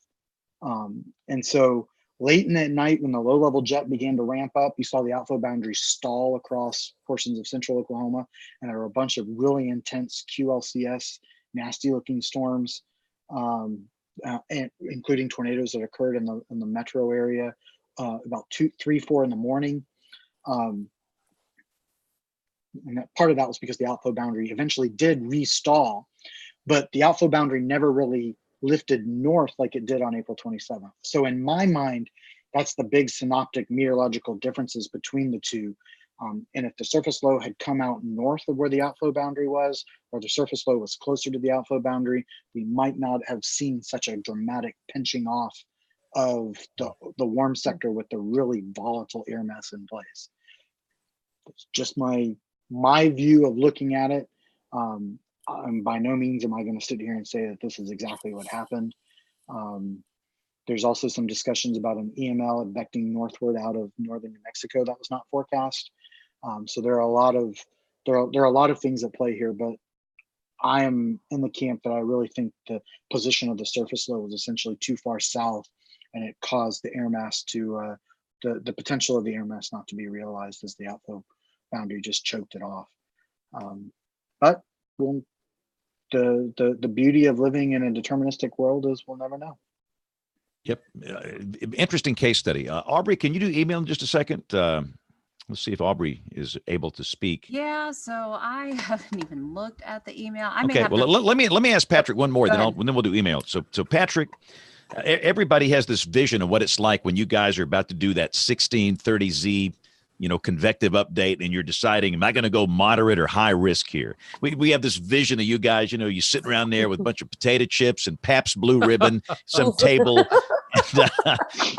And so late in that night, when the low-level jet began to ramp up, you saw the outflow boundary stall across portions of central Oklahoma, and there were a bunch of really intense QLCS, nasty-looking storms, and including tornadoes that occurred in the metro area about 2, 3, 4 in the morning. And part of that was because the outflow boundary eventually did restall, but the outflow boundary never really lifted north like it did on April 27th. So in my mind, that's the big synoptic meteorological differences between the two. And if the surface low had come out north of where the outflow boundary was, or the surface low was closer to the outflow boundary, we might not have seen such a dramatic pinching off of the warm sector with the really volatile air mass in place. It's just my view of looking at it. By no means am I going to sit here and say that this is exactly what happened. There's also some discussions about an EML advecting northward out of northern New Mexico that was not forecast. So there are a lot of things at play here, but I am in the camp that I really think the position of the surface low was essentially too far south, and it caused the air mass to the potential of the air mass not to be realized as the outflow boundary just choked it off. But the beauty of living in a deterministic world is we'll never know. Yep. Interesting case study. Aubrey, can you do email in just a second? Let's see if Aubrey is able to speak. Yeah, so I haven't even looked at the email. Let me ask Patrick one more, then we'll do email. So Patrick, everybody has this vision of what it's like when you guys are about to do that 1630Z, convective update, and you're deciding, am I going to go moderate or high risk here? We have this vision of you guys, you sitting around there with a bunch of potato chips and Pabst Blue Ribbon, some table,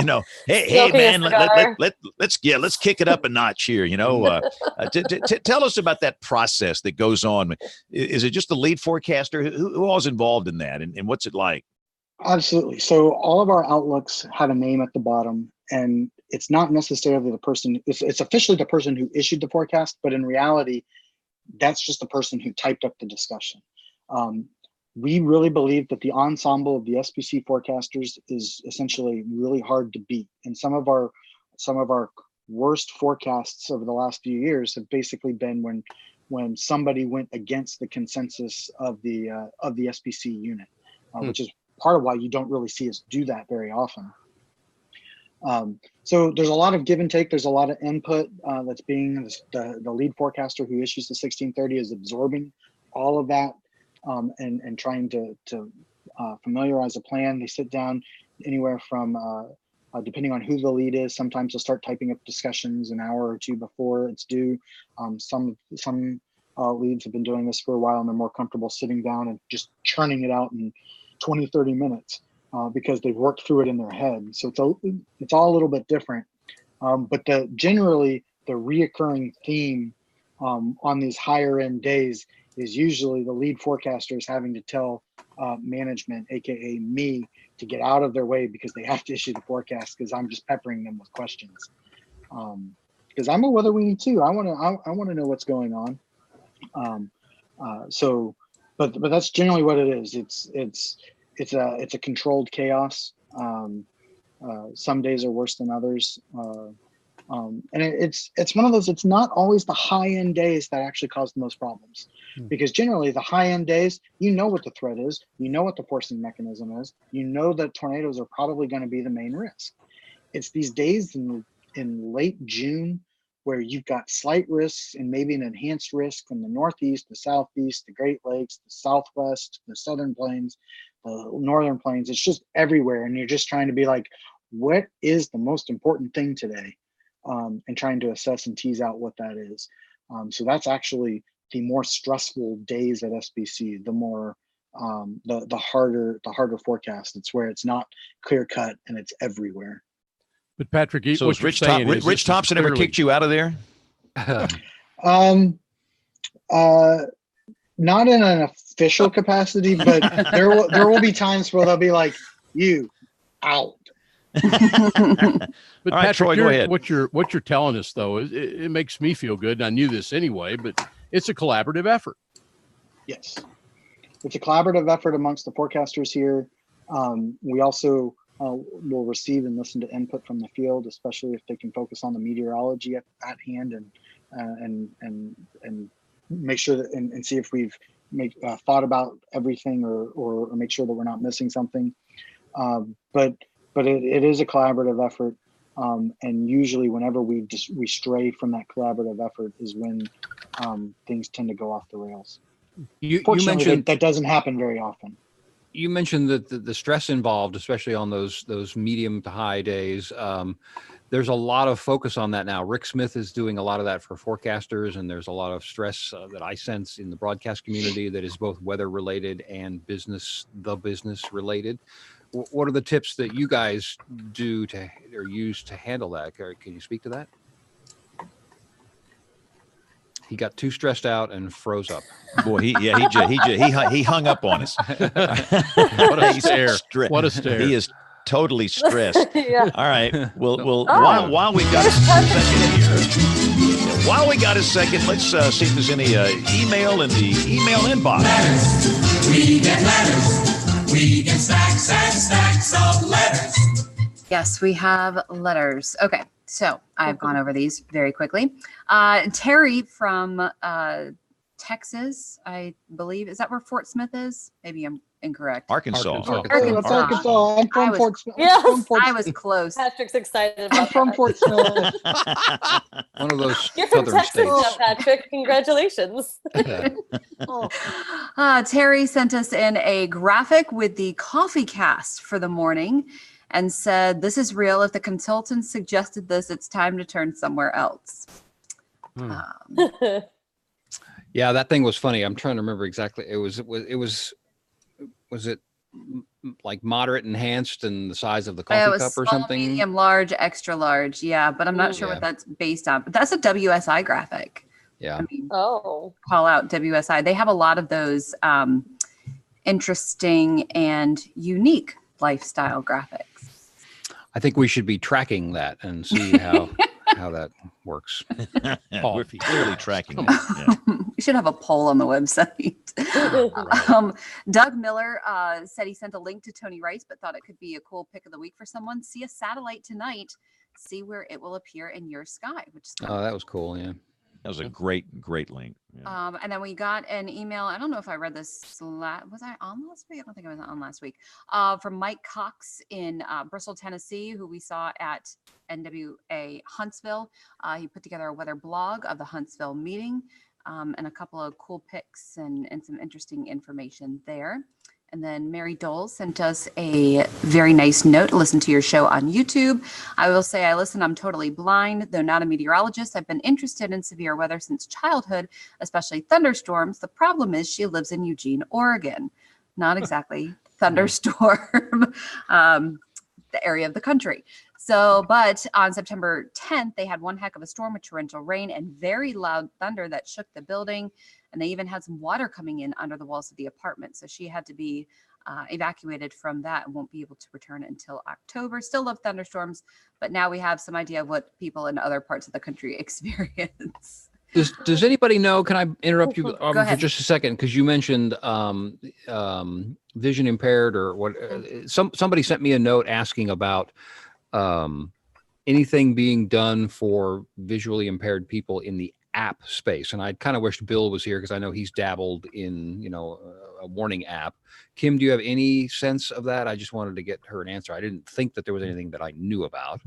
and, hey man, let's kick it up a notch here. Tell us about that process that goes on. Is it just the lead forecaster? Who all's involved in that, and what's it like? Absolutely. So all of our outlooks have a name at the bottom, and it's not necessarily the person, it's officially the person who issued the forecast, but in reality, that's just the person who typed up the discussion. We really believe that the ensemble of the SPC forecasters is essentially really hard to beat. And some of our worst forecasts over the last few years have basically been when somebody went against the consensus of the SPC unit, which is part of why you don't really see us do that very often. So there's a lot of give and take. There's a lot of input that's being the lead forecaster who issues the 1630 is absorbing all of that and trying to familiarize a plan. They sit down anywhere from depending on who the lead is. Sometimes they'll start typing up discussions an hour or two before it's due. Some leads have been doing this for a while, and they're more comfortable sitting down and just churning it out in 20, 30 minutes. Because they've worked through it in their head. So it's all a little bit different. But generally the reoccurring theme on these higher end days is usually the lead forecasters having to tell management, AKA me, to get out of their way because they have to issue the forecast because I'm just peppering them with questions. Because I'm a weather weenie too. I want to know what's going on. So but that's generally what it is. It's a controlled chaos. Some days are worse than others. And it's one of those, it's not always the high end days that actually cause the most problems, because generally the high end days, you know what the threat is, you know what the forcing mechanism is, you know that tornadoes are probably going to be the main risk. It's these days in late June where you've got slight risks and maybe an enhanced risk from the Northeast, the Southeast, the Great Lakes, the Southwest, the Southern Plains, the Northern Plains. It's just everywhere. And you're just trying to be like, what is the most important thing today? And trying to assess and tease out what that is. So that's actually the more stressful days at SBC, the more the harder forecast. It's where it's not clear cut and it's everywhere. But Patrick, so what Rich Thompson ever kicked you out of there? Not in an official capacity, but there will be times where they'll be like, "You out." But right, Patrick, Troy, go ahead. What you're telling us though, it makes me feel good. And I knew this anyway, but it's a collaborative effort. Yes, it's a collaborative effort amongst the forecasters here. We also will receive and listen to input from the field, especially if they can focus on the meteorology at hand and make sure that and see if we've thought about everything or make sure that we're not missing something. But it is a collaborative effort, and usually whenever we stray from that collaborative effort is when things tend to go off the rails. You Fortunately, mentioned that doesn't happen very often. You mentioned that the stress involved, especially on those medium to high days. There's a lot of focus on that now. Rick Smith is doing a lot of that for forecasters, and there's a lot of stress that I sense in the broadcast community that is both weather related and business related. What are the tips that you guys do or use to handle that? Can you speak to that? He got too stressed out and froze up. Boy, he hung up on us. What a stare! What a stare! He is totally stressed. Yeah. All right. Well, while we got a second, let's see if there's any email in the email inbox. Letters. We get letters. We get stacks and stacks of letters. Yes, we have letters. Okay, so I've gone over these very quickly. Terry from Texas, I believe. Is that where Fort Smith is? Maybe I'm incorrect. Arkansas. Arkansas. I'm from Fort Smith. Yes. I was close. Patrick's excited about I'm from that. Fort Smith. One of those You're from southern Texas states. now, Patrick. Congratulations. Terry sent us in a graphic with the coffee cast for the morning and said, "This is real. If the consultant suggested this, it's time to turn somewhere else." Yeah, that thing was funny. I'm trying to remember exactly. Was it like moderate enhanced and the size of the coffee cup or small, something? medium, large, extra large. Yeah, but I'm not sure what that's based on. But that's a WSI graphic. Yeah. I mean, Oh. call out WSI. They have a lot of those interesting and unique lifestyle graphics. I think we should be tracking that and see how that works. We're clearly tracking it. Yeah. We should have a poll on the website. Doug Miller said he sent a link to Tony Rice, but thought it could be a cool pick of the week for someone. See a satellite tonight. See where it will appear in your sky. Which is Oh, that was cool. Yeah. That was a great link. Yeah. And then we got an email. I don't know if I read this. Was I on last week? I don't think I was on last week. From Mike Cox in Bristol, Tennessee, who we saw at NWA Huntsville. He put together a weather blog of the Huntsville meeting and a couple of cool pics and some interesting information there. And then Mary Dole sent us a very nice note. Listen to your show on YouTube. I will say I listen. I'm totally blind, though not a meteorologist. I've been interested in severe weather since childhood, especially thunderstorms. The problem is she lives in Eugene, Oregon. Not exactly thunderstorm, the area of the country. So, but on September 10th, they had one heck of a storm with torrential rain and very loud thunder that shook the building. And they even had some water coming in under the walls of the apartment. So she had to be evacuated from that and won't be able to return until October. Still love thunderstorms, but now we have some idea of what people in other parts of the country experience. Does anybody know? Can I interrupt you Go for ahead. just a second? Because you mentioned vision impaired or what? Somebody sent me a note asking about anything being done for visually impaired people in the app space, and I kind of wished Bill was here because I know he's dabbled in a warning app. Kim, do you have any sense of that? I just wanted to get her an answer. I didn't think that there was anything that I knew about.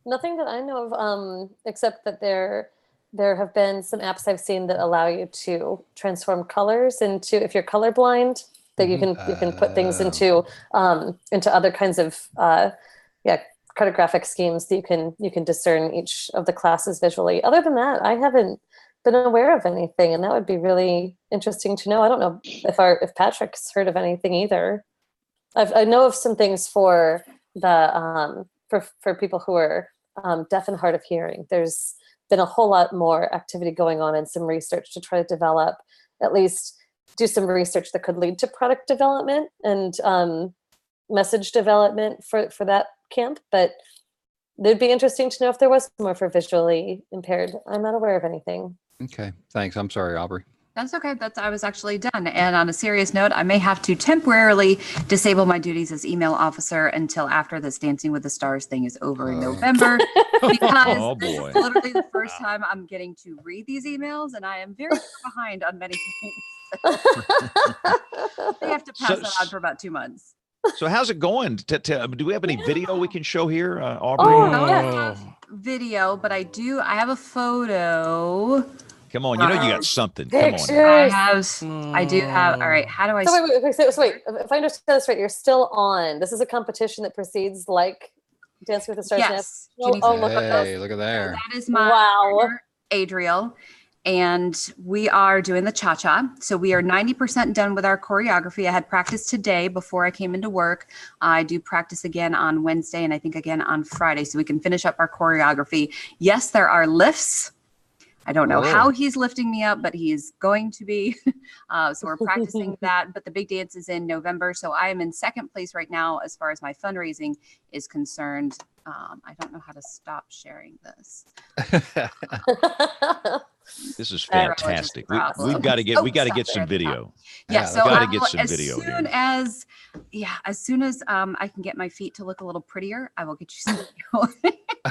Nothing that I know of, except that there have been some apps I've seen that allow you to transform colors into, if you're colorblind, that you can put things into other kinds of cartographic schemes that you can discern each of the classes visually. Other than that, I haven't been aware of anything, and that would be really interesting to know. I don't know if Patrick's heard of anything either. I know of some things for the for people who are deaf and hard of hearing. There's been a whole lot more activity going on and some research to try to develop, at least do some research that could lead to product development and message development for that camp. But it'd be interesting to know if there was more for visually impaired. I'm not aware of anything. Okay, thanks. I'm sorry, Aubrey. That's okay. I was actually done. And on a serious note, I may have to temporarily disable my duties as email officer until after this Dancing with the Stars thing is over in November, because this is literally the first time I'm getting to read these emails, and I am very behind on many things. They have to pass that on for about 2 months. So how's it going? Do we have any video we can show here, Aubrey? I don't have video, but I have a photo. Come on, you got something. Come on. I do have. All right, how do I? So wait. If I understand this right, you're still on. This is a competition that proceeds like Dancing with the Stars. Yes. Look at there. That is my partner, Adriel. And we are doing the cha-cha. So we are 90% done with our choreography. I had practice today before I came into work. I do practice again on Wednesday and I think again on Friday, so we can finish up our choreography. Yes, there are lifts. I don't know how he's lifting me up, but he's going to be. So we're practicing that. But the big dance is in November. So I am in second place right now as far as my fundraising is concerned. I don't know how to stop sharing this. This is fantastic. We've got to get some video. Yeah, so got to get some video here. As soon as I can get my feet to look a little prettier, I will get you some video.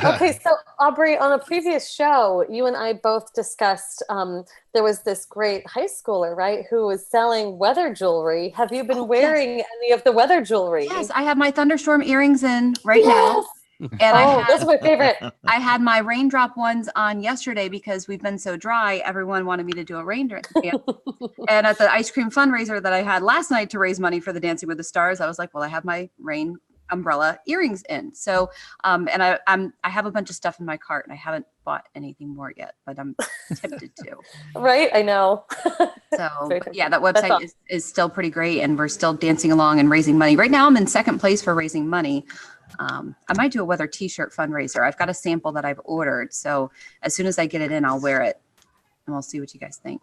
Okay, so Aubrey, on a previous show, you and I both discussed there was this great high schooler, right, who was selling weather jewelry. Have you been wearing any of the weather jewelry? Yes, I have my thunderstorm earrings in right now. And those are my favorite. I had my raindrop ones on yesterday because we've been so dry. Everyone wanted me to do a raindrop dance. And at the ice cream fundraiser that I had last night to raise money for the Dancing with the Stars, I was like, well, I have my rain umbrella earrings in. So, and I have a bunch of stuff in my cart and I haven't bought anything more yet, but I'm tempted to. Right, I know. So yeah, that website is still pretty great, and we're still dancing along and raising money. Right now, I'm in second place for raising money. I might do a weather t-shirt fundraiser. I've got a sample that I've ordered. So as soon as I get it in, I'll wear it and we'll see what you guys think.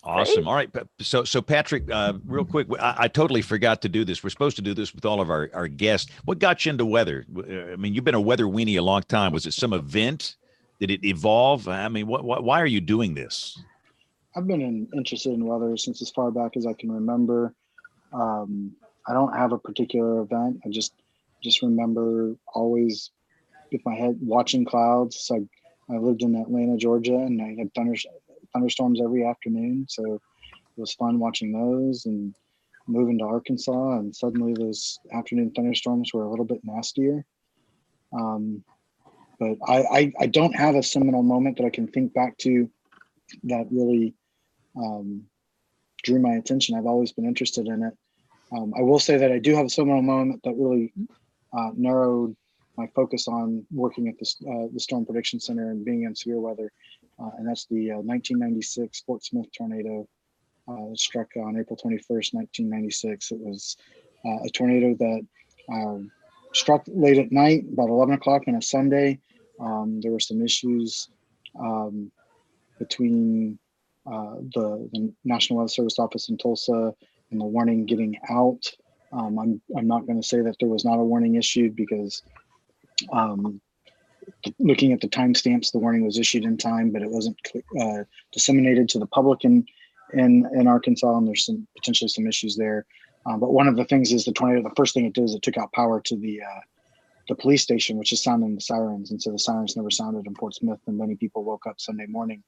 Awesome. All right. So Patrick, real quick, I totally forgot to do this. We're supposed to do this with all of our guests. What got you into weather? I mean, you've been a weather weenie a long time. Was it some event? Did it evolve? I mean, why are you doing this? I've been interested in weather since as far back as I can remember. I don't have a particular event. I just remember always with my head watching clouds. So I lived in Atlanta, Georgia, and I had thunderstorms every afternoon. So it was fun watching those, and moving to Arkansas, and suddenly those afternoon thunderstorms were a little bit nastier. But I don't have a seminal moment that I can think back to that really drew my attention. I've always been interested in it. I will say that I do have a seminal moment that really narrowed my focus on working at the Storm Prediction Center and being in severe weather, and that's the 1996 Fort Smith tornado that struck on April 21st, 1996. It was a tornado that struck late at night, about 11 o'clock on a Sunday. There were some issues between the National Weather Service office in Tulsa and the warning getting out. I'm not going to say that there was not a warning issued, because looking at the timestamps, the warning was issued in time, but it wasn't disseminated to the public in Arkansas, and there's potentially some issues there. But one of the things is the tornado. The first thing it did is it took out power to the police station, which is sounding the sirens, and so the sirens never sounded in Portsmouth. And many people woke up Sunday morning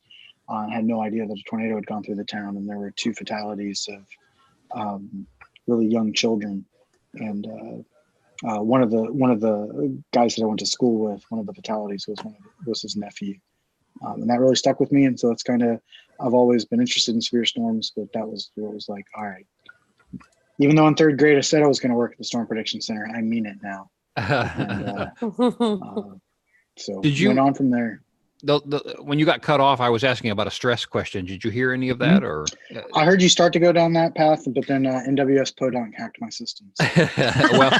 and had no idea that a tornado had gone through the town, and there were 2 fatalities of really young children. And one of the guys that I went to school with, one of the fatalities was his nephew, and that really stuck with me. And so it's kind of, I've always been interested in severe storms, but that was what was like, all right. Even though in 3rd grade I said I was going to work at the Storm Prediction Center, I mean it now. And, so did you went on from there? When you got cut off, I was asking about a stress question. Did you hear any of that? Or I heard you start to go down that path, but then NWS Podunk hacked my systems. Well,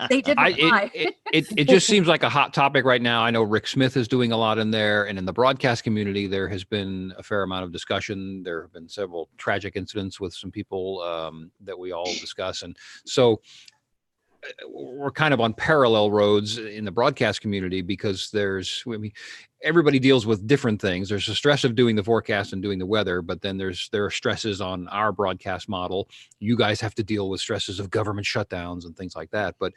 They did reply. it just seems like a hot topic right now. I know Rick Smith is doing a lot in there, and in the broadcast community, there has been a fair amount of discussion. There have been several tragic incidents with some people that we all discuss, and so we're kind of on parallel roads in the broadcast community, because everybody deals with different things. There's the stress of doing the forecast and doing the weather, but then there are stresses on our broadcast model. You guys have to deal with stresses of government shutdowns and things like that. But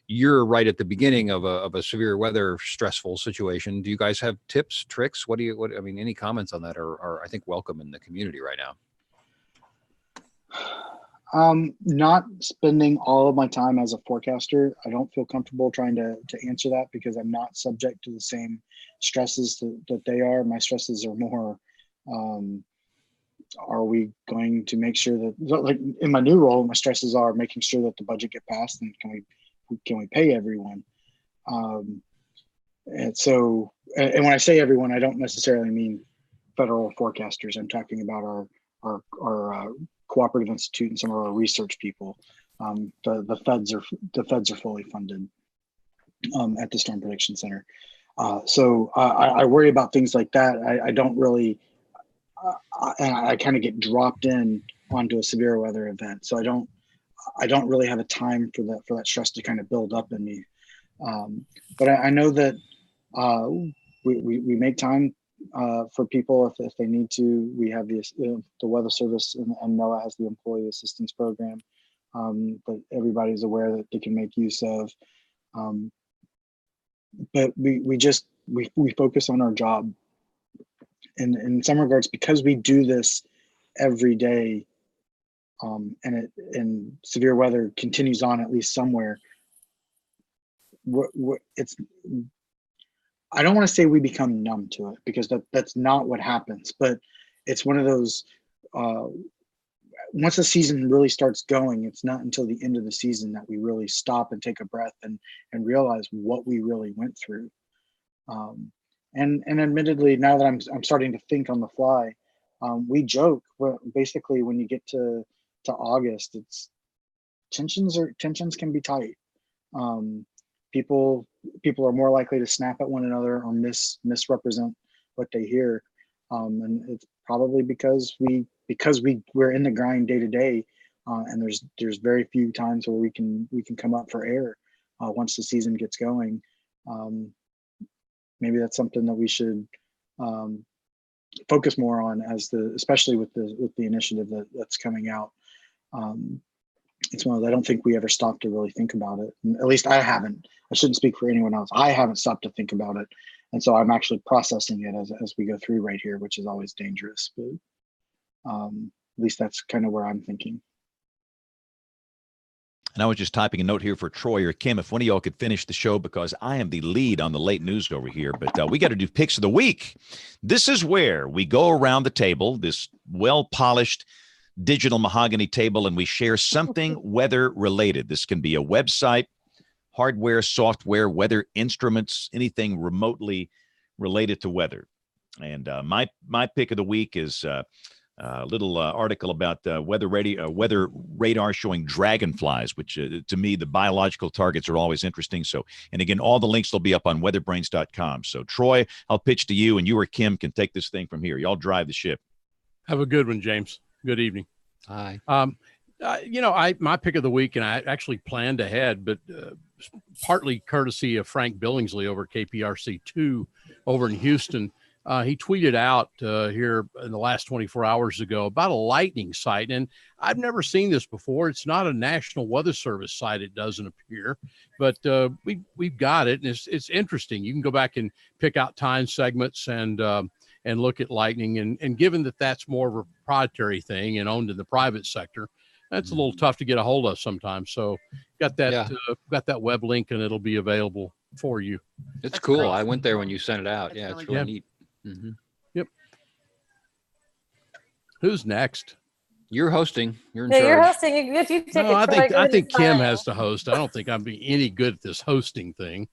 you're right at the beginning of a severe weather stressful situation. Do you guys have tips, tricks? Any comments on that are I think welcome in the community right now? Not spending all of my time as a forecaster. I don't feel comfortable trying to answer that, because I'm not subject to the same stresses that they are. My stresses are more, are we going to make sure that, like in my new role, my stresses are making sure that the budget get passed, and can we pay everyone? And so, and when I say everyone, I don't necessarily mean federal forecasters. I'm talking about our Cooperative Institute and some of our research people. The feds are fully funded at the Storm Prediction Center. So I worry about things like that. I don't really, and I kind of get dropped in onto a severe weather event. So I don't really have a time for that stress to kind of build up in me. But I know that we make time for people if they need to. We have the Weather Service, and NOAA has the Employee Assistance Program that everybody's aware that they can make use of. But we focus on our job, and in some regards, because we do this every day, and severe weather continues on at least somewhere. I don't want to say we become numb to it, because that's not what happens, but it's one of those, once the season really starts going, it's not until the end of the season that we really stop and take a breath and realize what we really went through. And admittedly, now that I'm starting to think on the fly, we joke, but basically when you get to August, it's tensions can be tight. People are more likely to snap at one another or misrepresent what they hear, and it's probably because we're in the grind day to day, and there's very few times where we can come up for air once the season gets going. Maybe that's something that we should focus more on, especially with the initiative that's coming out. It's one of those, I don't think we ever stopped to really think about it. At least I haven't. I shouldn't speak for anyone else. I haven't stopped to think about it. And so I'm actually processing it as we go through right here, which is always dangerous. But at least that's kind of where I'm thinking. And I was just typing a note here for Troy or Kim, if one of y'all could finish the show, because I am the lead on the late news over here. But we got to do picks of the week. This is where we go around the table, this well-polished digital mahogany table, and we share something weather related. This can be a website, hardware, software, weather instruments, anything remotely related to weather. And my pick of the week is a little article about weather radar showing dragonflies, which to me, the biological targets are always interesting. So, and again, all the links will be up on weatherbrains.com. So Troy, I'll pitch to you, and you or Kim can take this thing from here. Y'all drive the ship. Have a good one, James. Good evening. Hi. My pick of the week, and I actually planned ahead, but partly courtesy of Frank Billingsley over at KPRC2 over in Houston. He tweeted out here in the last 24 hours ago about a lightning site. And I've never seen this before. It's not a National Weather Service site, it doesn't appear, but we've got it. And it's interesting. You can go back and pick out time segments and look at lightning. And given that that's more of a proprietary thing and owned in the private sector, that's a little tough to get a hold of sometimes. So got that web link, and it'll be available for you. It's cool. Great. I went there when you sent it out. It's really neat. Mm-hmm. Yep. Who's next? You're hosting. You're in charge. You're hosting. You take no, I think Kim has to host. I don't think I'm being any good at this hosting thing.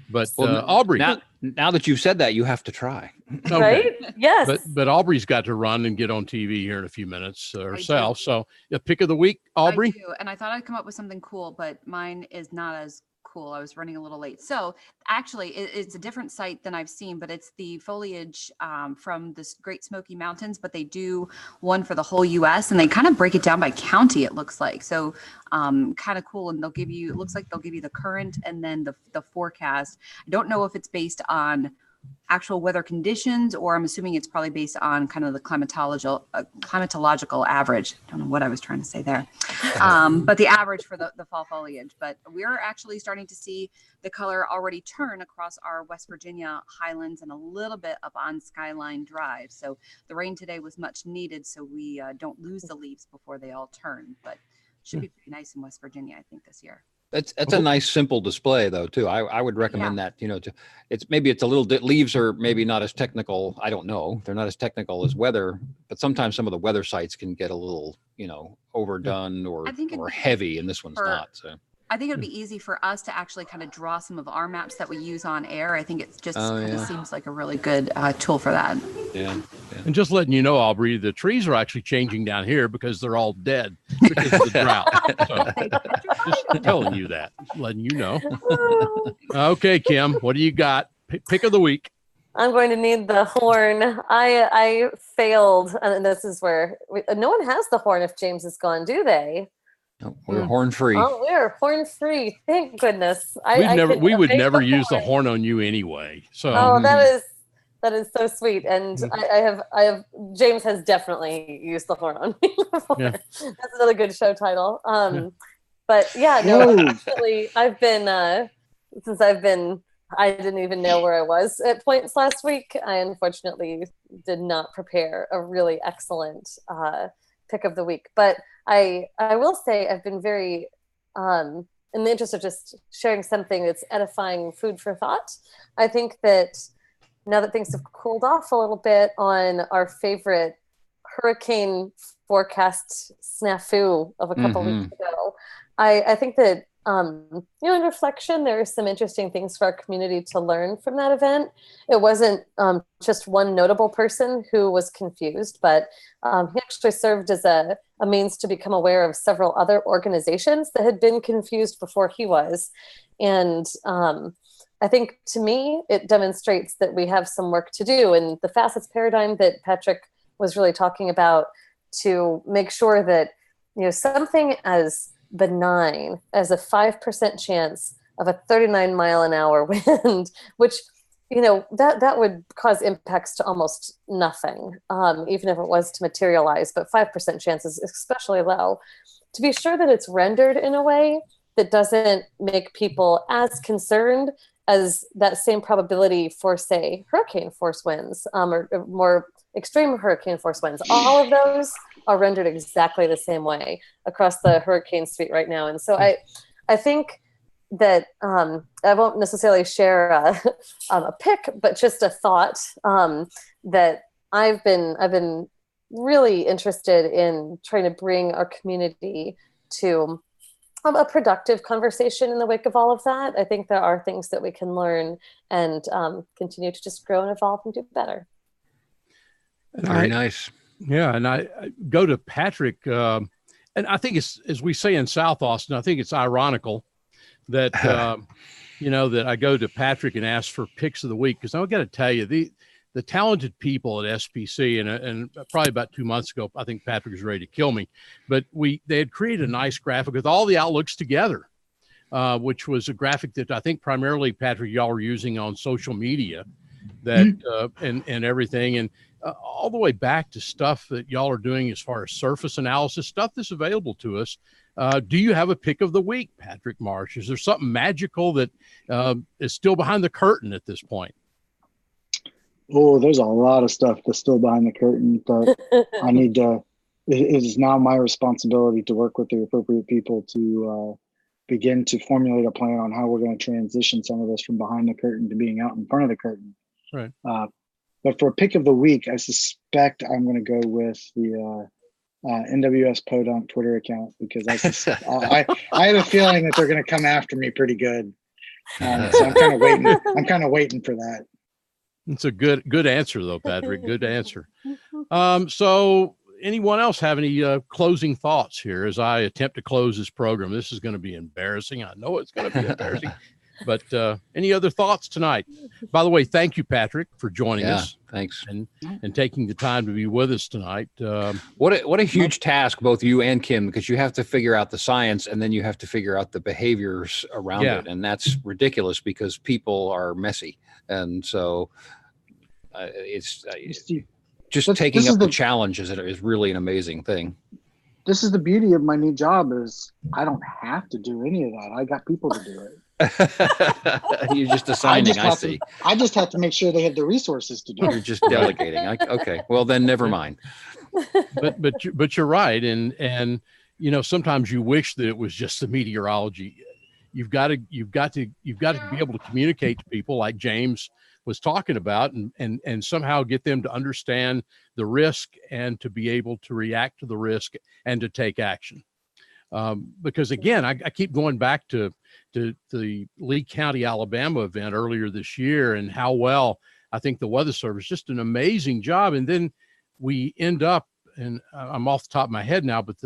But Aubrey, now that you've said that, you have to try. Okay. Right? Yes. But Aubrey's got to run and get on TV here in a few minutes herself. So the pick of the week, Aubrey. I do, and I thought I'd come up with something cool, but mine is not as cool. I was running a little late. So actually, it's a different site than I've seen, but it's the foliage from the Great Smoky Mountains, but they do one for the whole U.S. and they kind of break it down by county, it looks like. So kind of cool. And it looks like they'll give you the current and then the forecast. I don't know if it's based on actual weather conditions, or I'm assuming it's probably based on kind of the climatological average. I don't know what I was trying to say there. But the average for the fall foliage. But we're actually starting to see the color already turn across our West Virginia highlands and a little bit up on Skyline Drive. So the rain today was much needed, so we don't lose the leaves before they all turn. But should be pretty nice in West Virginia, I think, this year. That's a nice simple display though too. I would recommend that, maybe it's a little leaves are maybe not as technical. I don't know. They're not as technical as weather, but sometimes some of the weather sites can get a little, overdone or heavy, and this one's not. So I think it'd be easy for us to actually kind of draw some of our maps that we use on air. I think it just kind of seems like a really good tool for that. Yeah. And just letting you know, Aubrey, the trees are actually changing down here because they're all dead because of the drought. So just telling you that, letting you know. Okay, Kim, what do you got? Pick of the week. I'm going to need the horn. I failed, and this is where no one has the horn if James is gone, do they? No, we're horn free. Oh, we're horn free. Thank goodness. We would never use the horn on you anyway. So that is so sweet. And I have James has definitely used the horn on me before. Yeah. That's another good show title. But yeah, no, actually I've been I didn't even know where I was at points last week. I unfortunately did not prepare a really excellent pick of the week. But I will say I've been very, in the interest of just sharing something that's edifying food for thought. I think that now that things have cooled off a little bit on our favorite hurricane forecast snafu of a couple weeks ago, I think that, in reflection, there are some interesting things for our community to learn from that event. It wasn't just one notable person who was confused, but he actually served as a means to become aware of several other organizations that had been confused before he was. And I think, to me, it demonstrates that we have some work to do. And the facets paradigm that Patrick was really talking about, to make sure that, something as benign as a 5% chance of a 39-mile-an-hour wind, which, that would cause impacts to almost nothing, even if it was to materialize, but 5% chance is especially low. To be sure that it's rendered in a way that doesn't make people as concerned as that same probability for, say, hurricane force winds, or more extreme hurricane force winds. All of those are rendered exactly the same way across the hurricane suite right now. And so I think that I won't necessarily share a pick, but just a thought that I've been really interested in trying to bring our community to a productive conversation in the wake of all of that. I think there are things that we can learn and continue to just grow and evolve and do better. Very nice. Yeah, and I go to Patrick, and I think it's, as we say in South Austin, I think it's ironical that, that I go to Patrick and ask for picks of the week, because I've got to tell you, the talented people at SPC, and probably about 2 months ago, I think Patrick was ready to kill me, but they had created a nice graphic with all the outlooks together. which was a graphic that I think primarily, Patrick, y'all were using on social media, that and everything, and all the way back to stuff that y'all are doing as far as surface analysis, stuff that's available to us. Do you have a pick of the week, Patrick Marsh? Is there something magical that is still behind the curtain at this point? Oh, there's a lot of stuff that's still behind the curtain that I need to. It is now my responsibility to work with the appropriate people to begin to formulate a plan on how we're going to transition some of this from behind the curtain to being out in front of the curtain. Right. But for a pick of the week, I suspect I'm going to go with the NWS Podunk Twitter account, because I have a feeling that they're going to come after me pretty good. So I'm kind of waiting. I'm kind of waiting for that. It's a good answer, though, Patrick. Good answer. So anyone else have any closing thoughts here as I attempt to close this program? This is going to be embarrassing. I know it's going to be embarrassing. But any other thoughts tonight? By the way, thank you, Patrick, for joining us. Thanks. And taking the time to be with us tonight. What a huge task, both you and Kim, because you have to figure out the science and then you have to figure out the behaviors around it. And that's ridiculous because people are messy. And so it's just taking up the challenge is really an amazing thing. This is the beauty of my new job, is I don't have to do any of that. I got people to do it. You're just assigning. I see. I just have to make sure they have the resources to do it. You're just delegating. Okay. Well, then never mind. But you're right. And sometimes you wish that it was just the meteorology. You've got to be able to communicate to people like James was talking about, and somehow get them to understand the risk and to be able to react to the risk and to take action. Because again, I keep going back to the Lee County, Alabama event earlier this year, and how well I think the Weather Service, just an amazing job. And then we end up, and I'm off the top of my head now, but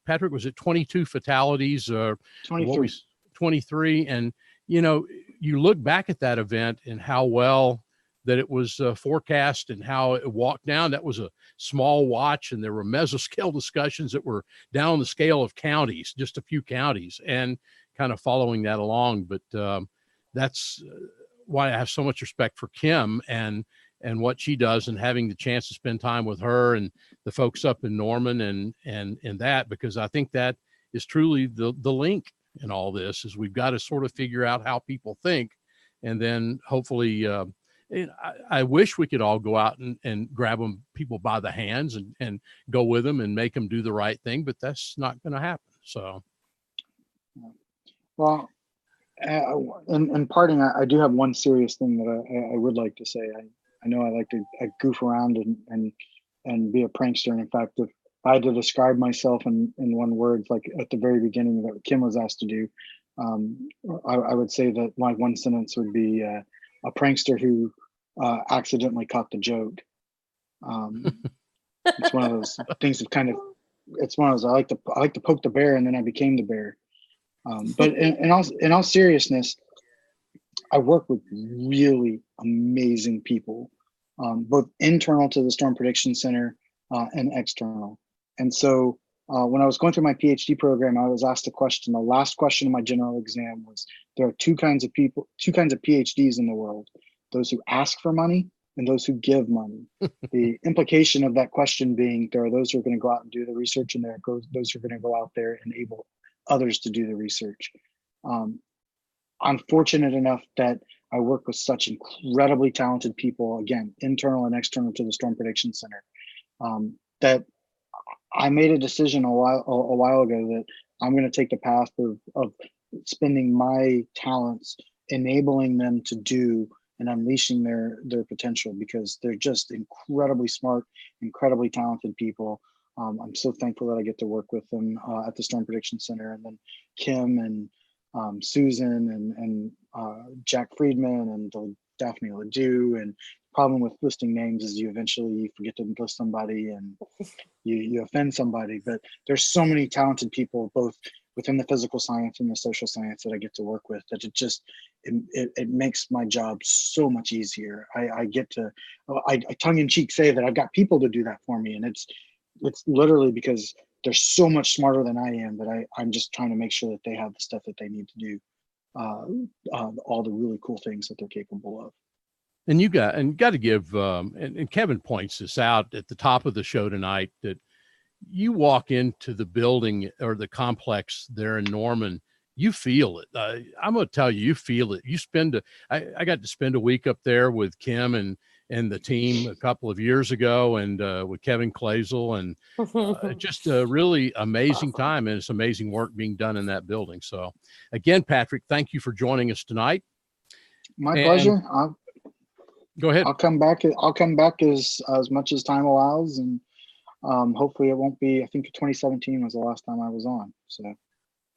Patrick, was it 22 fatalities or 23? And you look back at that event and how well that it was forecast and how it walked down. That was a small watch, and there were mesoscale discussions that were down on the scale of counties, just a few counties, and kind of following that along. But that's why I have so much respect for Kim and what she does, and having the chance to spend time with her and the folks up in Norman and that, because I think that is truly the link in all this, is we've got to sort of figure out how people think, and then hopefully I wish we could all go out and grab people by the hands and go with them and make them do the right thing, but that's not going to happen. So, well, in parting, I do have one serious thing that I would like to say. I know I like to goof around and be a prankster. And in fact, if I had to describe myself in one word, like at the very beginning that Kim was asked to do, I would say that my one sentence would be a prankster who accidentally caught the joke. It's one of those things that it's one of those, I like to poke the bear, and then I became the bear. But in all seriousness, I work with really amazing people, both internal to the Storm Prediction Center and external. And so when I was going through my PhD program, I was asked a question. The last question of my general exam was, there are two kinds of PhDs in the world: those who ask for money and those who give money. The implication of that question being, there are those who are going to go out and do the research, and there are those who are going to go out there and enable others to do the research. I'm fortunate enough that I work with such incredibly talented people, again, internal and external to the Storm Prediction Center, that I made a decision a while ago that I'm going to take the path of spending my talents enabling them to do and unleashing their potential, because they're just incredibly smart, incredibly talented people. I'm so thankful that I get to work with them at the Storm Prediction Center, and then Kim and Susan and Jack Friedman and Daphne Ledoux. And problem with listing names is you eventually forget to list somebody and you offend somebody. But there's so many talented people, both within the physical science and the social science, that I get to work with, that it makes my job so much easier. I get to, I tongue-in-cheek say that I've got people to do that for me, and it's literally because they're so much smarter than I am that I'm just trying to make sure that they have the stuff that they need to do all the really cool things that they're capable of. And you got to give and Kevin points this out at the top of the show tonight, that you walk into the building or the complex there in Norman, you feel it. I'm going to tell you, you feel it. I got to spend a week up there with Kim and the team a couple of years ago, and with Kevin Clazel, and just a really amazing time, and it's amazing work being done in that building. So again, Patrick, thank you for joining us tonight. My pleasure. Go ahead. I'll come back as much as time allows, and hopefully it won't be. I think 2017 was the last time I was on. So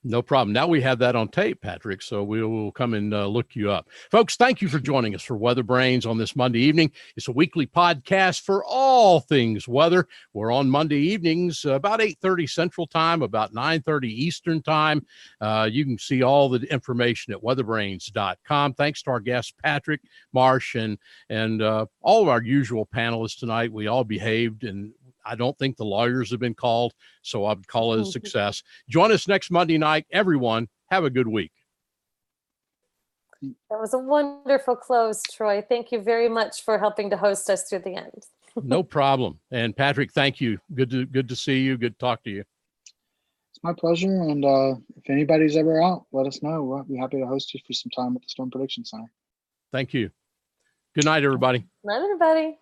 no problem. Now we have that on tape, Patrick, so we will come and look you up. Folks, thank you for joining us for WeatherBrains on this Monday evening. It's a weekly podcast for all things weather. We're on Monday evenings, about 8:30 Central Time, about 9:30 Eastern Time. You can see all the information at weatherbrains.com. Thanks to our guest, Patrick Marsh, and all of our usual panelists tonight. We all behaved, and I don't think the lawyers have been called, so I would call it a success. Join us next Monday night. Everyone, have a good week. That was a wonderful close, Troy. Thank you very much for helping to host us through the end. No problem. And Patrick, thank you. Good to see you. Good to talk to you. It's my pleasure. And if anybody's ever out, let us know. We'll be happy to host you for some time at the Storm Prediction Center. Thank you. Good night, everybody. Night, everybody.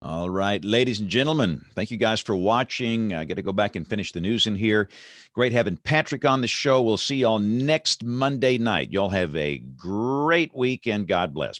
All right, ladies and gentlemen, thank you guys for watching. I got to go back and finish the news in here. Great having Patrick on the show. We'll see y'all next Monday night. Y'all have a great weekend. God bless. Bye.